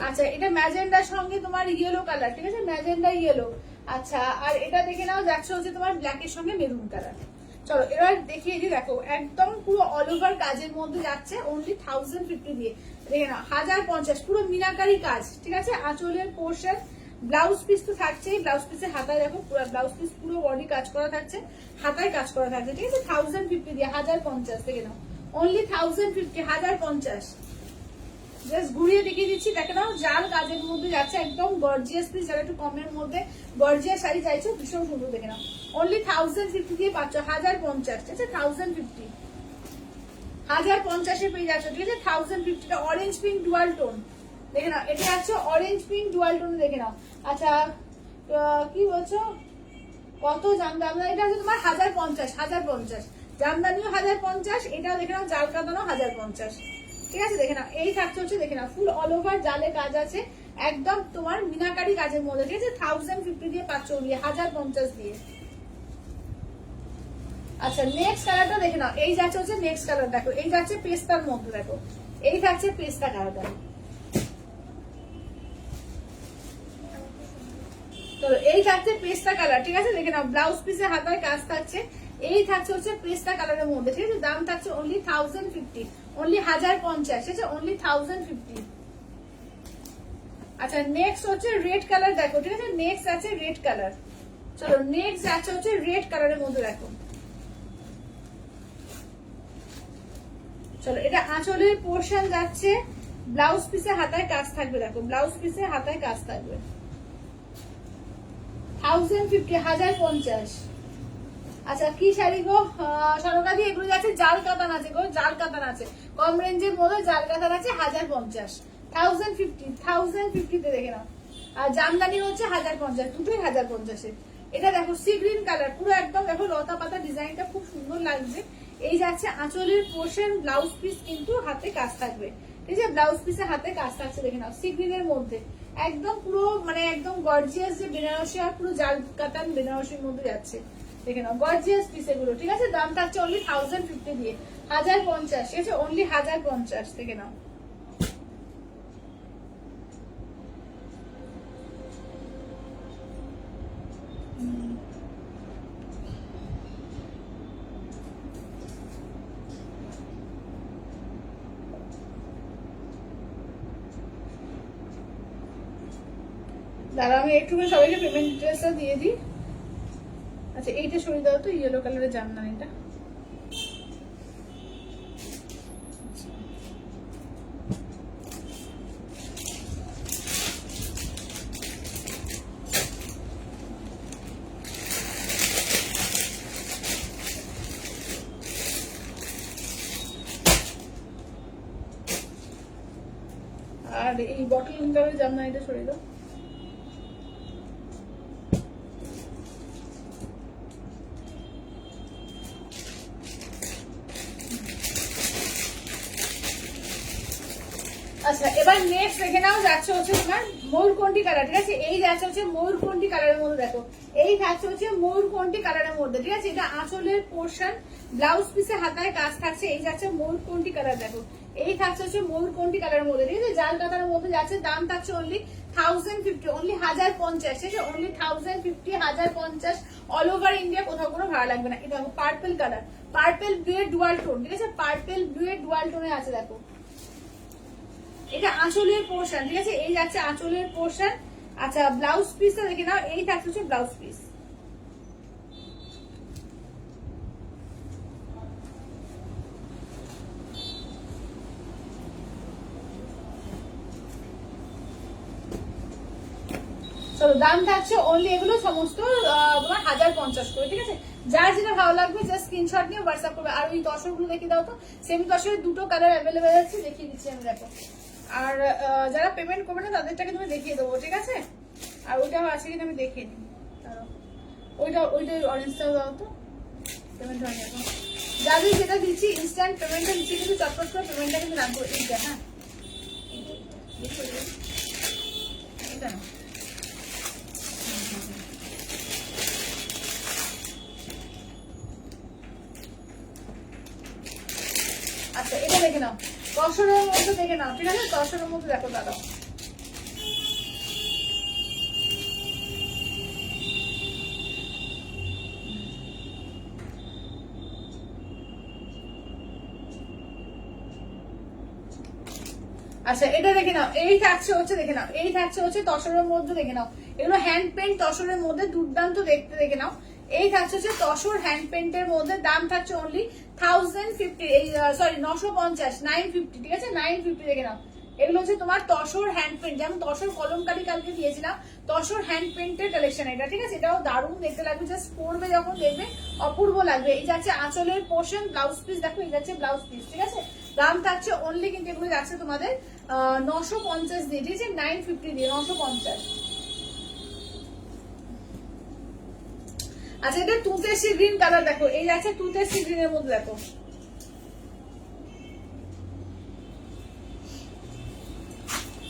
Speaker 1: আচ্ছা এটা ম্যাজেন্ডার সঙ্গে তোমার ইয়েলো কালার, ঠিক আছে, ম্যাজেন্ডা ইয়েলো। আচ্ছা আর এটা দেখে নাও যাচ্ছে হচ্ছে তোমার ব্ল্যাকের সঙ্গে মেরুন কালার। চলো এবার দেখিয়ে দিই, দেখো একদম পুরো অল ওভার কাজের মধ্যে যাচ্ছে, অনলি 1050 দিয়ে, দেখে নাও 1050, পুরো মিনাকারি কাজ, ঠিক আছে, আঁচলের পোর্শন, ব্লাউজ পিস তো থাকছেই, ব্লাউজ পিসের হাতায় দেখো পুরো ব্লাউজ পিস পুরো বডি কাজ করা থাকছে, হাতায় কাজ করা থাকছে, ঠিক আছে, 1050 দিয়ে 1050 দেখে নাও, অনলি 1050, 1050। জাস্ট ঘুরিয়ে দেখিয়ে দিচ্ছি, দেখে নাও জাল কাজের মধ্যে যাচ্ছে, একদম গর্জিয়াস পিস, যারা একটু কমের মধ্যে গর্জিয়াস শাড়ি চাইছো ভীষণ সুন্দর, দেখে নাও অনলি 1050 দিয়ে পাচ্ছ, 1050, ঠিক আছে, 1050, 1050 পেয়ে যাচ্ছ, ঠিক আছে, 1050। অরেঞ্জ পিঙ্ক ডুয়াল টোন দেখে নাও, এটা আছে অরেঞ্জ পিঙ্ক ডুয়াল টোন, দেখে নাও। আচ্ছা কি বলছো কত জামদানি, এটা আছে তোমার 1050, 1050 জামদানিও 1050, এটাও দেখে নাও জাল কাতানো 1050, ঠিক আছে, দেখে নাও এই থাকছে হচ্ছে, দেখে নাও ফুল অল ওভার জালে কাজ আছে, একদম তোমার মিনাকারি কাজের মধ্যে, ঠিক আছে, 1050 দিয়ে পাচ্ছ, 1050 দিয়ে। আচ্ছা নেক্সট কালারটা দেখে নাও, এই যাচ্ছে হচ্ছে নেক্সট কালার, দেখো এই যাচ্ছে পেস্তার মধ্যে, দেখো এই থাকছে পেস্তা কালারটা। তো এই থাকছে পেস্তা কালার, ঠিক আছে, দেখে নাও ব্লাউজ পিসে হাতায় কাজ থাকছে, এই থাকছে হচ্ছে পেস্তা কালারের মধ্যে, ঠিক আছে? দাম থাকছে অনলি 1050, অনলি 1050, ঠিক আছে? অনলি 1050। আচ্ছা নেক্সট হচ্ছে রেড কালার, দেখো ঠিক আছে? নেক্সট আছে রেড কালার। চলো নেক্সট আছে হচ্ছে রেড কালারের মধ্যে, দেখো। চলো এটা আঁচলের পোর্শন যাচ্ছে, ব্লাউজ পিসে হাতায় কাজ থাকবে, দেখো ব্লাউজ পিসে হাতায় কাজ থাকবে। 1050, 1050। আচ্ছা কি শাড়ি গো সরকারি? এগুলো যাচ্ছে জাল কাতান আছে গো, জাল কাতান আছে, কম রেঞ্জের মধ্যে জাল কাতান আছে 1050, 1050 তে দেখে নাও। আর জামদানি হচ্ছে 1050, দুটোই 1050-এ। এটা দেখো সি গ্রিন কালার, পুরো একদম দেখো লতা পাতা ডিজাইনটা খুব সুন্দর লাগছে। এই যাচ্ছে আঁচলের পোর্শন, ব্লাউজ পিস কিন্তু হাতে কাজ থাকবে, ঠিক আছে? ব্লাউজ পিসে হাতে কাজ থাকছে, দেখে নাও সি গ্রিনের মধ্যে একদম পুরো মানে একদম গর্জিয়াস যে বেনারসি, আর পুরো জাল কাতান বেনারসির মধ্যে যাচ্ছে, দেখে নাও গর্জিয়াস পিস এগুলো, ঠিক আছে? দাম থাকছে অনলি 1050 দিয়ে, 1050, ঠিক আছে? অনলি 1050, দেখে নাও। দাঁড়া আমি একটু সবাইকে পেমেন্ট ডিটেলসটা দিয়ে দিই। আচ্ছা এইটা সরিয়ে দাও তো, ইয়েলো কালারের জামদানিটা। আর এই বটল কালারের জামদানিটা সরিয়ে দাও। আচ্ছা এবার নেক্সট দেখে নাও, যাচ্ছে হচ্ছে তোমার ময়ূরকণ্ঠী কালার, ঠিক আছে? এই যাচ্ছে হচ্ছে ময়ূরকণ্ঠী কালারের মধ্যে, দেখো এই থাকছে হচ্ছে ময়ূরকণ্ঠী কালারের মধ্যে, ঠিক আছে? এটা আঁচলের পোর্শন, ব্লাউজ পিসে হাতায় কাজ থাকছে। এই যাচ্ছে ময়ূরকণ্ঠী কালার, দেখো এই থাকছে হচ্ছে ময়ূরকণ্ঠী কালারের মধ্যে, ঠিক আছে? জাল কাতারের মধ্যে যাচ্ছে। দাম থাকছে অনলি 1050, অনলি 1050, ঠিক আছে? অনলি 1050, 1050। অল ওভার ইন্ডিয়া, কোথাও কোনো ভাড়া লাগবে না। এটা দেখো পার্পল কালার, পার্পল ব্লু এর ডুয়াল টোন, ঠিক আছে? পার্পল ব্লু এর ডুয়াল টোনে আছে, দেখো এটা আঁচলের পোর্শন, ঠিক আছে? এই যাচ্ছে আঁচলের পোর্শন। আচ্ছা ব্লাউজ পিসটা দেখে নাও, এই থাকছে হচ্ছে ব্লাউজ পিস। চলো দাম থাকছে অনলি এগুলো সমস্ত তোমার 1050 করে, ঠিক আছে? যার যেটা ভালো লাগবে জাস্ট স্ক্রিনশট নিয়ে হোয়াটসঅ্যাপ করবে। আর ওই তসরগুলো দেখিয়ে দাও তো, সেমি তসরের দুটো কালার অ্যাভেলেবেল আছে, দেখিয়ে দিচ্ছি আমি, দেখো। আর যারা পেমেন্ট করবে না তাদেরটাকে তুমি দেখিয়ে দেবো, ঠিক আছে? আর ওইটাও আছে কিনা আমি দেখিয়ে নিই, ওইটা অরেঞ্জটাও দাও তো, পেমেন্ট হয়নি এখন। যাদের যেটা দিচ্ছি ইনস্ট্যান্ট পেমেন্টটা দিচ্ছি, কিন্তু চটপট করে পেমেন্টটা কিন্তু রাখবো। এইটা হ্যাঁ, এটা না, আচ্ছা এটা দেখে নাও, তসরের মধ্যে দেখে নাও, ঠিক আছে? তসরের মধ্যে দেখো দাদা, আচ্ছা এটা দেখে নাও, এই থাকছে হচ্ছে দেখে নাও, এই থাকছে হচ্ছে তসরের মধ্যে, দেখে নাও এগুলো হ্যান্ড পেন্ট তসরের মধ্যে, দুর্দান্ত দেখতে, দেখে নাও। এই থাকছে হচ্ছে তসর হ্যান্ড পেন্টের মধ্যে, দাম থাকছে অনলি 1050, এই সরি 950, 950, ঠিক আছে? 950, দেখে নাও। এগুলো হচ্ছে তোমার তসর হ্যান্ড পেন্ট, যেমন তসর কলমকারি কালকে দিয়েছিলাম, তসর হ্যান্ড পেন্টের কালেকশন এটা, ঠিক আছে? এটাও দারুণ দেখতে লাগবে, জাস্ট পরবে যখন দেখবে অপূর্ব লাগবে। এই যাচ্ছে আঁচলের পোর্শন, ব্লাউজ পিস দেখো, এই যাচ্ছে ব্লাউজ পিস, ঠিক আছে? দাম থাকছে অনলি কিন্তু এগুলো যাচ্ছে তোমাদের 950 দিয়ে, ঠিক আছে? 950 দিয়ে 950। আচ্ছা এটা তুতে সি গ্রিন কালার, দেখো এই যাচ্ছে তুতে সি গ্রিনের মধ্যে, দেখো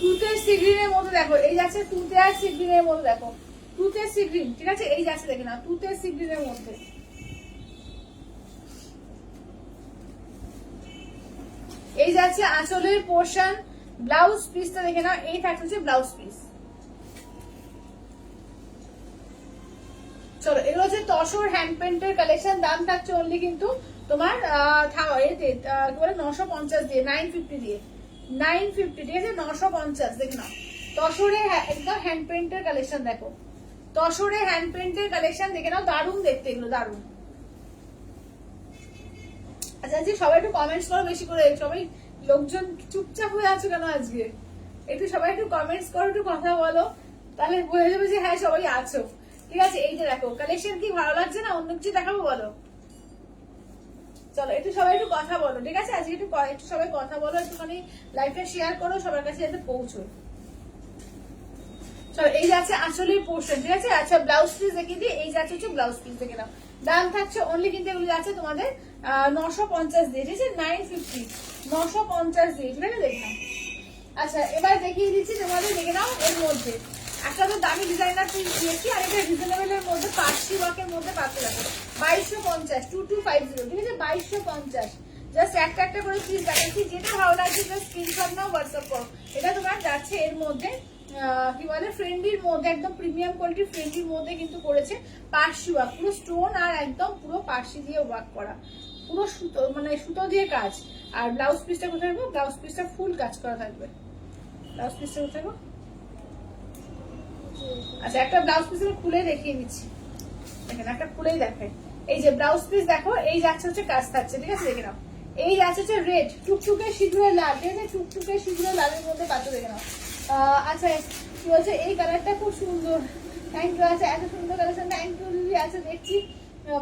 Speaker 1: তুতে সি গ্রিনের মধ্যে, দেখো এই যাচ্ছে তুতে আর সি গ্রিনের মধ্যে, দেখো তুতে সি গ্রিন, ঠিক আছে? এই যাচ্ছে দেখে না, তুতে সি গ্রিনের মধ্যে। এই যাচ্ছে আঁচলের পোর্শন, ব্লাউজ পিসটা দেখে নাও, এই থাকছে হচ্ছে ব্লাউজ পিস। চলো এগুলো হচ্ছে তসর হ্যান্ড পেন্টের কালেকশন, দাম থাকছে অনলি কিন্তু তোমার কি বলে 950 দিয়ে, 950 দিয়ে, 950, ঠিক আছে 950। দেখে নাও তসরে একদম হ্যান্ড পেন্টের কালেকশন, দেখো তসরে হ্যান্ড পেন্টের কালেকশন দেখে নাও, দারুণ দেখতে এগুলো, দারুণ। আচ্ছা আজকে সবাই একটু কমেন্টস করো বেশি করে, সবাই লোকজন চুপচাপ হয়ে আছো কেন আজকে? একটু সবাই একটু কমেন্টস করো, একটু কথা বলো, তাহলে বোঝা যাবে যে হ্যাঁ সবাই আছো। ঠিক আছে, এই যে দেখো কালেকশন কি ভালো লাগছে না? অন্য কিছু দেখাবো বলো? চলো একটু সবাই একটু কথা বলো, ঠিক আছে? আজকে একটু সবাই কথা বলো, একটুখানি লাইভটা শেয়ার করো, সবার কাছে যাতে পৌঁছোয়। চলো এই যাচ্ছে আঁচলের পোর্শন, ঠিক আছে? আচ্ছা ব্লাউজ পিস দেখিয়ে দিই, এই যাচ্ছে হচ্ছে ব্লাউজ পিস, দেখে নাও দাম থাকছে অনলি কিন্তু এগুলো যাচ্ছে তোমাদের 950 দিয়ে, ঠিক আছে 950, 950 দিয়ে, ঠিক আছে দেখে নাও। আচ্ছা এবার দেখিয়ে দিচ্ছি তোমাদের, দেখে নাও এর মধ্যে একটা তো দামি ডিজাইনার পিস দিয়েছি, আর এটা রিজনেবল এর মধ্যে পার্সি ওয়ার্কের মধ্যে পাচ্ছে দেখো 2250, 2250, ঠিক আছে 2250। জাস্ট একটা একটা করে পিস দেখাচ্ছি, যেটা ভালো লাগছে জাস্ট স্ক্রিনশট নাও, হোয়াটসঅ্যাপ করো। এটা তোমার যাচ্ছে এর মধ্যে কি বলে ফ্রেন্ডির মধ্যে, একদম প্রিমিয়াম কোয়ালিটির ফ্রেন্ডির মধ্যে কিন্তু করেছে পার্সি ওয়ার্ক, পুরো স্টোন আর একদম পুরো পার্সি দিয়ে ওয়ার্ক করা, পুরো সুতো মানে সুতো দিয়ে কাজ। আর ব্লাউজ পিসটা কোথায় থাকবে? ব্লাউজ পিসটা ফুল কাজ করা থাকবে। ব্লাউজ পিসটা কোথায় থাকবে? আচ্ছা একটা ব্লাউজ পিস খুলে দেখিয়ে দিচ্ছি, দেখেন একটা খুলেই দেখাই। এই যে ব্লাউজ পিস দেখো, এই যাচ্ছে হচ্ছে কাজ থাকছে, ঠিক আছে দেখে নাও। এই যাচ্ছে হচ্ছে রেড টুকটুকে সিঁদুরে লাল, ঠিক আছে টুকটুকে সিঁদুরে লালের মধ্যে পাচ্ছ, দেখে নাও। আচ্ছা কি বলছে, এই কালারটা খুব সুন্দর, থ্যাংক ইউ। আচ্ছা এত সুন্দর কালেকশন, থ্যাংক ইউ দিদি। আচ্ছা দেখছি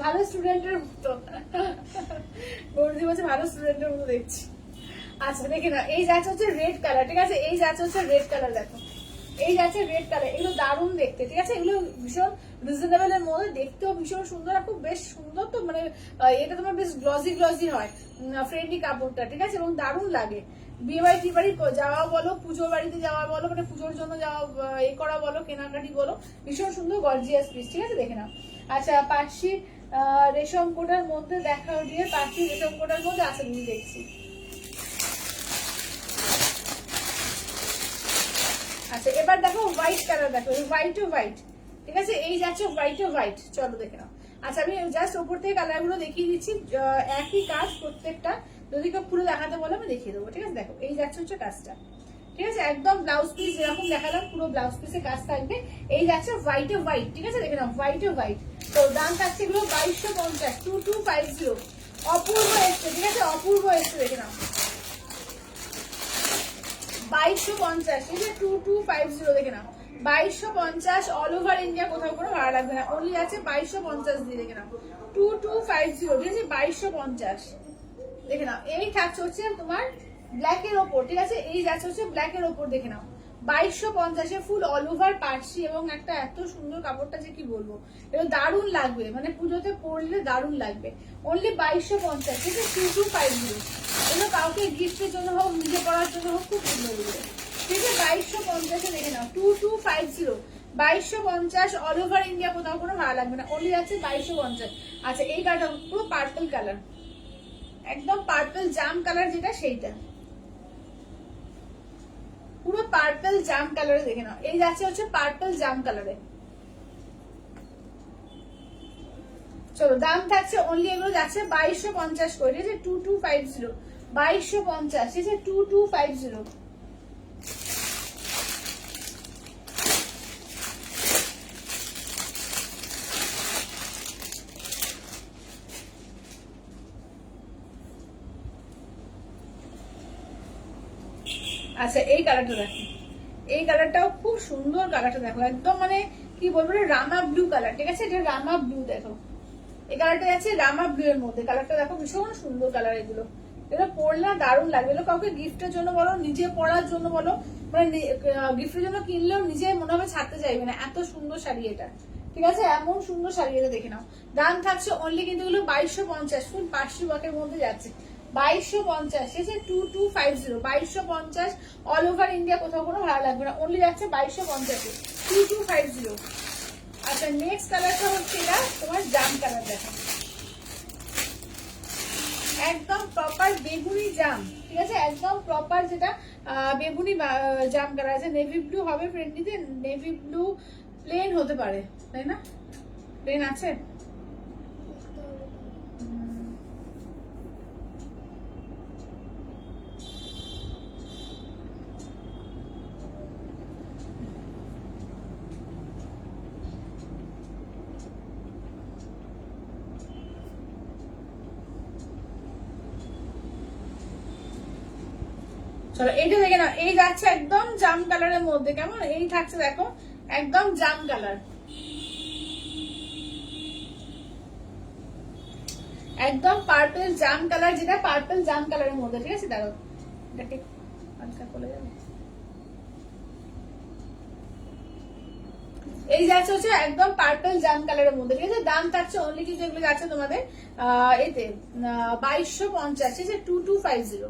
Speaker 1: ভালো স্টুডেন্টের মতো, বৌদি বলছে ভালো স্টুডেন্টের মতো দেখছি। আচ্ছা দেখে নাও, এই যাচ্ছে হচ্ছে রেড কালার, ঠিক আছে এই যাচ্ছে হচ্ছে রেড কালার, দেখো এই যাচ্ছে রেড কালার, এগুলো দারুণ দেখতে, ঠিক আছে এগুলো ভীষণ রিজনেবল এর মধ্যে, দেখতেও ভীষণ সুন্দর, আর খুব বেশ সুন্দর তো, মানে এটা তোমার বেশ গ্লসি গ্লসি হয় ফ্রেন্ডলি কাপড়টা, ঠিক আছে এবং দারুণ লাগে। বিয়ে বাড়ি টি বাড়ি যাওয়া বলো, পুজোর বাড়িতে যাওয়া বলো, মানে পুজোর জন্য যাওয়া এ করা বলো, কেনাকাটি বলো, ভীষণ সুন্দর গর্জিয়াস পিস, ঠিক আছে দেখে নাও। আচ্ছা পার্সি রেশম কোটার মধ্যে দেখা দিয়ে, পার্সি রেশম কোটার মধ্যে আছে আমি দেখছি। আচ্ছা এবার দেখো হোয়াইট কালার, দেখো হোয়াইট ও হোয়াইট, ঠিক আছে এই যাচ্ছে হোয়াইট ও হোয়াইট, চলো দেখে নাও। আচ্ছা আমি জাস্ট ওপর থেকে কালার গুলো দেখিয়ে দিচ্ছি, একই কাজ প্রত্যেকটা, যদি কেউ পুরো দেখাতে বলে আমি দেখিয়ে দেবো, ঠিক আছে দেখো এই যাচ্ছে হচ্ছে কাজটা, ঠিক আছে একদম ব্লাউজ পিস যেরকম দেখালাম পুরো ব্লাউজ পিসে কাজ থাকবে। এই যাচ্ছে হোয়াইট ও হোয়াইট, ঠিক আছে দেখে নাও হোয়াইট ও হোয়াইট। তো দাম থাকছে এগুলো 2250, 2250, অপূর্ব এসছে, ঠিক আছে অপূর্ব এসছে, দেখে নাও 2250, ঠিক আছে 2250, দেখে নাও 2250, অল ওভার ইন্ডিয়া, কোথাও কোনো ভাড়া লাগবে না, অনলি আছে 2250 দিয়ে, দেখে নাও 2250, ঠিক আছে 2250, দেখে নাও। এই থাকছে হচ্ছে তোমার ব্ল্যাক এর ওপর, ঠিক আছে এই যাচ্ছে হচ্ছে ব্ল্যাক এর ওপর, দেখে নাও 2250 ফুল অল ওভার পার্সি, এবং একটা এত সুন্দর কাপড়টা যে কি বলবো, এটা দারুণ লাগবে, মানে পুজোতে পরলে দারুণ লাগবে, অনলি 2250, ঠিক আছে 2250, এগুলো কাউকে গিফটের জন্য হোক, নিজে পড়ার জন্য হোক, খুব সুন্দর এগুলো, ঠিক আছে 2250 দেখে নাও 2250, 2250 অল ওভার ইন্ডিয়া, কোথাও কোনো ভাড়া লাগবে না, অনলি আছে 2250। আচ্ছা এই কালারটা পুরো পার্পল কালার, একদম পার্পল জাম কালার যেটা সেইটা, পুরো পার্পল জাম কালারে, দেখে নাও এই যাচ্ছে হচ্ছে পার্পল জাম কালারে। চলো দাম থাকছে অনলি এগুলো যাচ্ছে 2250 করে, ঠিক আছে 2250, 2250, ঠিক আছে 2250। আচ্ছা এই কালারটা দেখো, এই কালারটাও খুব সুন্দর, কালারটা দেখো একদম মানে কি বলবো রামা ব্লু কালার, ঠিক আছে এটা রামা ব্লু, দেখো এই কালারটা আছে রামা ব্লু এর মধ্যে, কালারটা দেখো ভীষণ সুন্দর কালার, এগুলো এটা পরলে দারুণ লাগবে, এগুলো কাউকে গিফটের জন্য বলো, নিজে পরার জন্য বলো, মানে গিফটের জন্য কিনলেও নিজে মনে হবে ছাড়তে চাইবে না, এত সুন্দর শাড়ি এটা, ঠিক আছে এমন সুন্দর শাড়ি এটা, দেখে নাও। দাম থাকছে অনলি কিন্তু এগুলো 2250, ফুল পার্সি ওয়ার্কের মধ্যে যাচ্ছে 2250, ঠিক আছে 2250, 2250 অল ওভার ইন্ডিয়া, কোথাও কোনো ভাড়া লাগবে না, অনলি যাচ্ছে 2250, 2250। আচ্ছা নেক্সট কালারটা হচ্ছে এটা তোমার জাম কালার, দেখো একদম প্রপার বেগুনি জাম, ঠিক আছে একদম প্রপার যেটা বেগুনি জাম কালার আছে, নেভি ব্লু হবে ফ্রেন্ডলিতে, নেভি ব্লু প্লেন হতে পারে তাই না, প্লেন আছে চলো এইটা দেখে নাও, এই যাচ্ছে একদম জাম কালারের মধ্যে, কেমন এই থাকছে দেখো একদম জাম কালার, একদম পার্পল জাম কালার, যেটা পার্পল জাম কালারের মধ্যে, ঠিক আছে দাঁড়াও এটাকে হালকা খুলে যাবে। এই যাচ্ছে হচ্ছে একদম পার্পল জাম কালারের মধ্যে, ঠিক আছে। দাম থাকছে অনলি কিন্তু এগুলো যাচ্ছে তোমাদের এতে 2250, ঠিক আছে, 2250।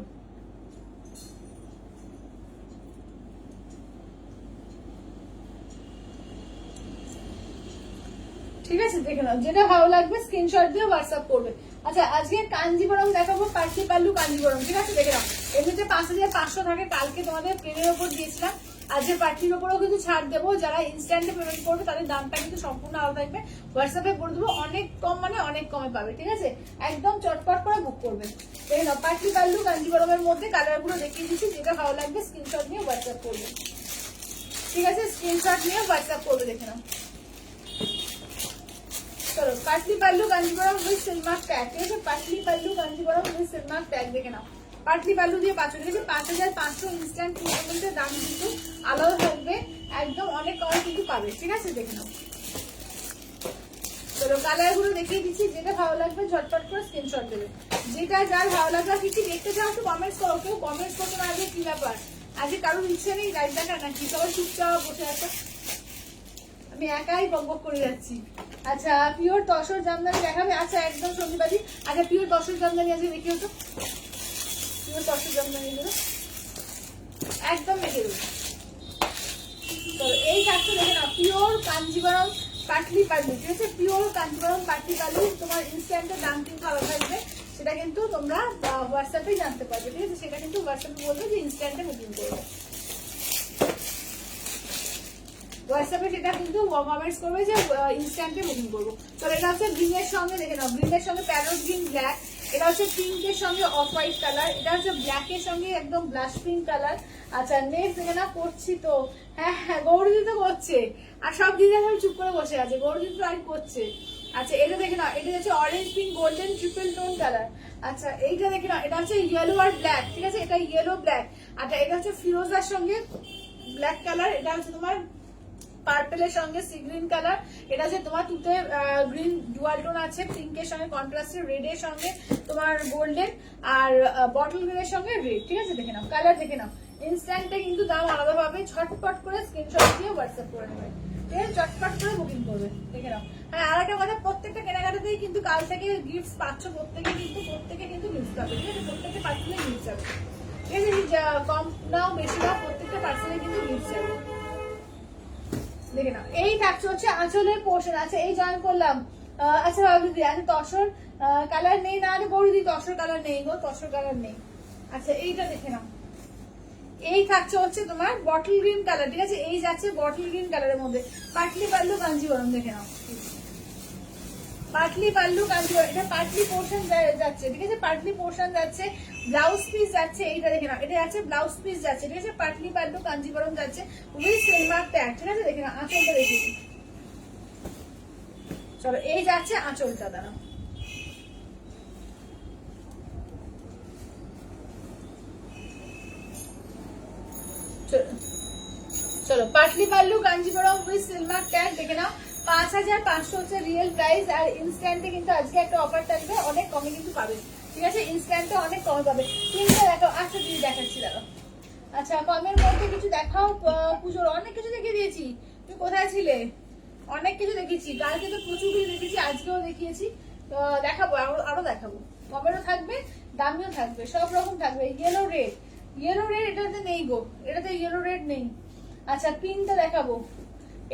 Speaker 1: ঠিক আছে, দেখে নাও, যেটা ভালো লাগবে স্ক্রিনশট দিয়ে হোয়াটসঅ্যাপ করবে। আচ্ছা আজকে কাঞ্জিবরম দেখাবো, পাটলি পাল্লু কাঞ্জিবরম, ঠিক আছে, দেখে নাও। এমনিতে 5500 থাকে, কালকে তোমাদের প্লেনের ওপর দিয়েছিলাম, আজকে পাটলির ওপরেও কিন্তু ছাড় দেবো। যারা ইনস্ট্যান্টে পেমেন্ট করবে তাদের দামটা কিন্তু সম্পূর্ণ আলাদা থাকবে, হোয়াটসঅ্যাপে করে দেবো, অনেক কম মানে অনেক কমে পাবে, ঠিক আছে, একদম চটপট করে বুক করবে। দেখে নাও পাটলি পাল্লু কাঞ্জিবরমের মধ্যে কালার গুলো দেখিয়ে দিচ্ছি, যেটা ভালো লাগবে স্ক্রিনশট নিয়ে হোয়াটসঅ্যাপ করবে, ঠিক আছে, স্ক্রিনশট নিয়ে হোয়াটসঅ্যাপ করবে, দেখে নাও। চলো Patli pallu Kanjeevaram with silk mark tag, ঠিক আছে, Patli pallu Kanjeevaram with silk mark tag, দেখে নাও। পাটলি পাল্লু দিয়ে 500, ঠিক আছে, 5500 ইনস্ট্যান্ট পেমেন্টের দাম কিন্তু আলাদা থাকবে, একদম অনেক কম কিন্তু পাবে, ঠিক আছে, দেখে নাও। চলো কালার গুলো দেখিয়ে দিচ্ছি, যেটা ভালো লাগবে ঝটপট করে স্ক্রিনশট দেবে, যেটা যার ভালো লাগবে। কিছু দেখতে চাও তো কমেন্টস করো, কেউ কমেন্টস করতে না আগে কি ব্যাপার, আজকে কারোর ইচ্ছে নেই লাইভ দেখার নাকি, সবাই চুপচাপ বসে আছে, আমি একাই বকবক করে যাচ্ছি। আচ্ছা পিওর তসর জামদানি দেখাবে, আচ্ছা একদম সন্ধিবাদী। আচ্ছা পিওর তসর জামদানি আজকে দেখি হতো, পিওর তসর জামদানি গুলো একদম দেখে দেবো। তো এই থাকছে দেখে না, পিওর কাঞ্জিবরম পাটলি পাল্লু, ঠিক আছে, পিওর কাঞ্জিবরম পাটলি পাল্লু, তোমার ইনস্ট্যান্টের দাম কিন্তু ভালো থাকবে, সেটা কিন্তু তোমরা হোয়াটসঅ্যাপে জানতে পারবে, ঠিক আছে, সেটা কিন্তু হোয়াটসঅ্যাপে বলবে যে ইনস্ট্যান্টে বুকিং করবে, হোয়াটসঅ্যাপে সেটা কিন্তু কমেন্টস করবে যে ইনস্ট্যান্টে বুকিং করবো। তো এটা হচ্ছে গ্রিনের সঙ্গে, দেখে নাও, গ্রিনের সঙ্গে প্যারট গ্রিন ব্ল্যাক, এটা হচ্ছে পিঙ্কের সঙ্গে অফ হোয়াইট কালার, এটা হচ্ছে ব্ল্যাকের সঙ্গে একদম ব্লাশ পিঙ্ক কালার। আচ্ছা নেক্সট দেখে না, করছি তো, হ্যাঁ হ্যাঁ গৌরী তো করছে, আর সব দিদি আমি চুপ করে বসে আছে, গৌরী তো আর করছে। আচ্ছা এটা দেখে নাও, এটা হচ্ছে orange pink golden triple tone colour. আচ্ছা এইটা দেখে নাও, এটা হচ্ছে ইয়েলো আর ব্ল্যাক, ঠিক আছে, এটা ইয়েলো ব্ল্যাক। আচ্ছা এটা হচ্ছে ফিরোজার সঙ্গে ব্ল্যাক কালার, এটা হচ্ছে তোমার পার্পেলের সঙ্গে সি গ্রিন কালার, এটা হচ্ছে তোমার তুতে গ্রিন ডুয়াল টোন আছে, পিঙ্কের সঙ্গে কন্ট্রাস্টের রেডের সঙ্গে তোমার গোল্ডেন, আর বটল গ্রিনের সঙ্গে রেড, ঠিক আছে, দেখে নাও কালার, দেখে নাও ইনস্ট্যান্টে কিন্তু দাম আলাদা ভাবে, ঝটপট করে স্ক্রিনশট দিয়ে হোয়াটসঅ্যাপ করে নেবে, ঠিক আছে, চটপট করে বুকিং করবে, দেখে নাও। হ্যাঁ আর একটা কথা, প্রত্যেকটা কেনাকাটাতেই কিন্তু কাল থেকে গিফট পাচ্ছ, প্রত্যেকে কিন্তু গিফট পাবে, ঠিক আছে, প্রত্যেকটা পার্সেলে গিফট যাবে, ঠিক আছে, কম নাও বেশি নাও প্রত্যেকটা পার্সেলে কিন্তু গিফট যাবে, দেখে নাও। এই থাকছে হচ্ছে আঁচলের পোর্শন আছে, এই জয়েন করলাম। আচ্ছা দিদি আচ্ছা তসর কালার নেই, না বৌদি তসর কালার নেই গো, তসর কালার নেই। আচ্ছা এইটা দেখে নাও, এই থাকছে হচ্ছে তোমার বটল গ্রিন কালার, ঠিক আছে, এই যাচ্ছে বটল গ্রিন কালারের মধ্যে, পাটলি পাল্লু কাঞ্জিবরম, দেখে নাও পাটলি পাল্লু কাঞ্জিবরম, এটা পাটলি পোর্শন যাচ্ছে, ঠিক আছে, পাটলি পোর্শন যাচ্ছে, ব্লাউজ পিস যাচ্ছে, এইটা দেখে নাও, এটা যাচ্ছে ব্লাউজ পিস যাচ্ছে, ঠিক আছে, পাটলি পাল্লু কাঞ্জিবরম যাচ্ছে উইথ সিলমার্ক ট্যাগ, ঠিক আছে, দেখে নাও আঁচলটা দেখি। চলো এই যাচ্ছে আঁচলটা, দাঁড়াও চলো Patli pallu Kanjeevaram with silk mark tag, দেখে নাও 5500 হচ্ছে রিয়েল প্রাইস, আর ইনস্ট্যান্টে কিন্তু আজকে একটা অফার থাকবে, অনেক কমে কিন্তু পাবে, ঠিক আছে, ইনস্ট্যান্টে অনেক কমে পাবে। তিনটা দেখাও, আচ্ছা দিদি দেখাচ্ছি দাঁড়াও। আচ্ছা কমের মধ্যে কিছু দেখাও, পুজোর অনেক কিছু দেখিয়ে দিয়েছি, তুমি কোথায় ছিলে, অনেক কিছু দেখিয়েছি, কালকে তো প্রচুর কিছু দেখেছি, আজকেও দেখিয়েছি, দেখাবো আরো দেখাবো, কমেরও থাকবে, দামিও থাকবে, সব রকম থাকবে। ইয়েলো রেড, ইয়েলো রেড এটাতে নেই গো, এটাতে ইয়েলো রেড নেই। আচ্ছা পিঙ্কটা দেখাবো,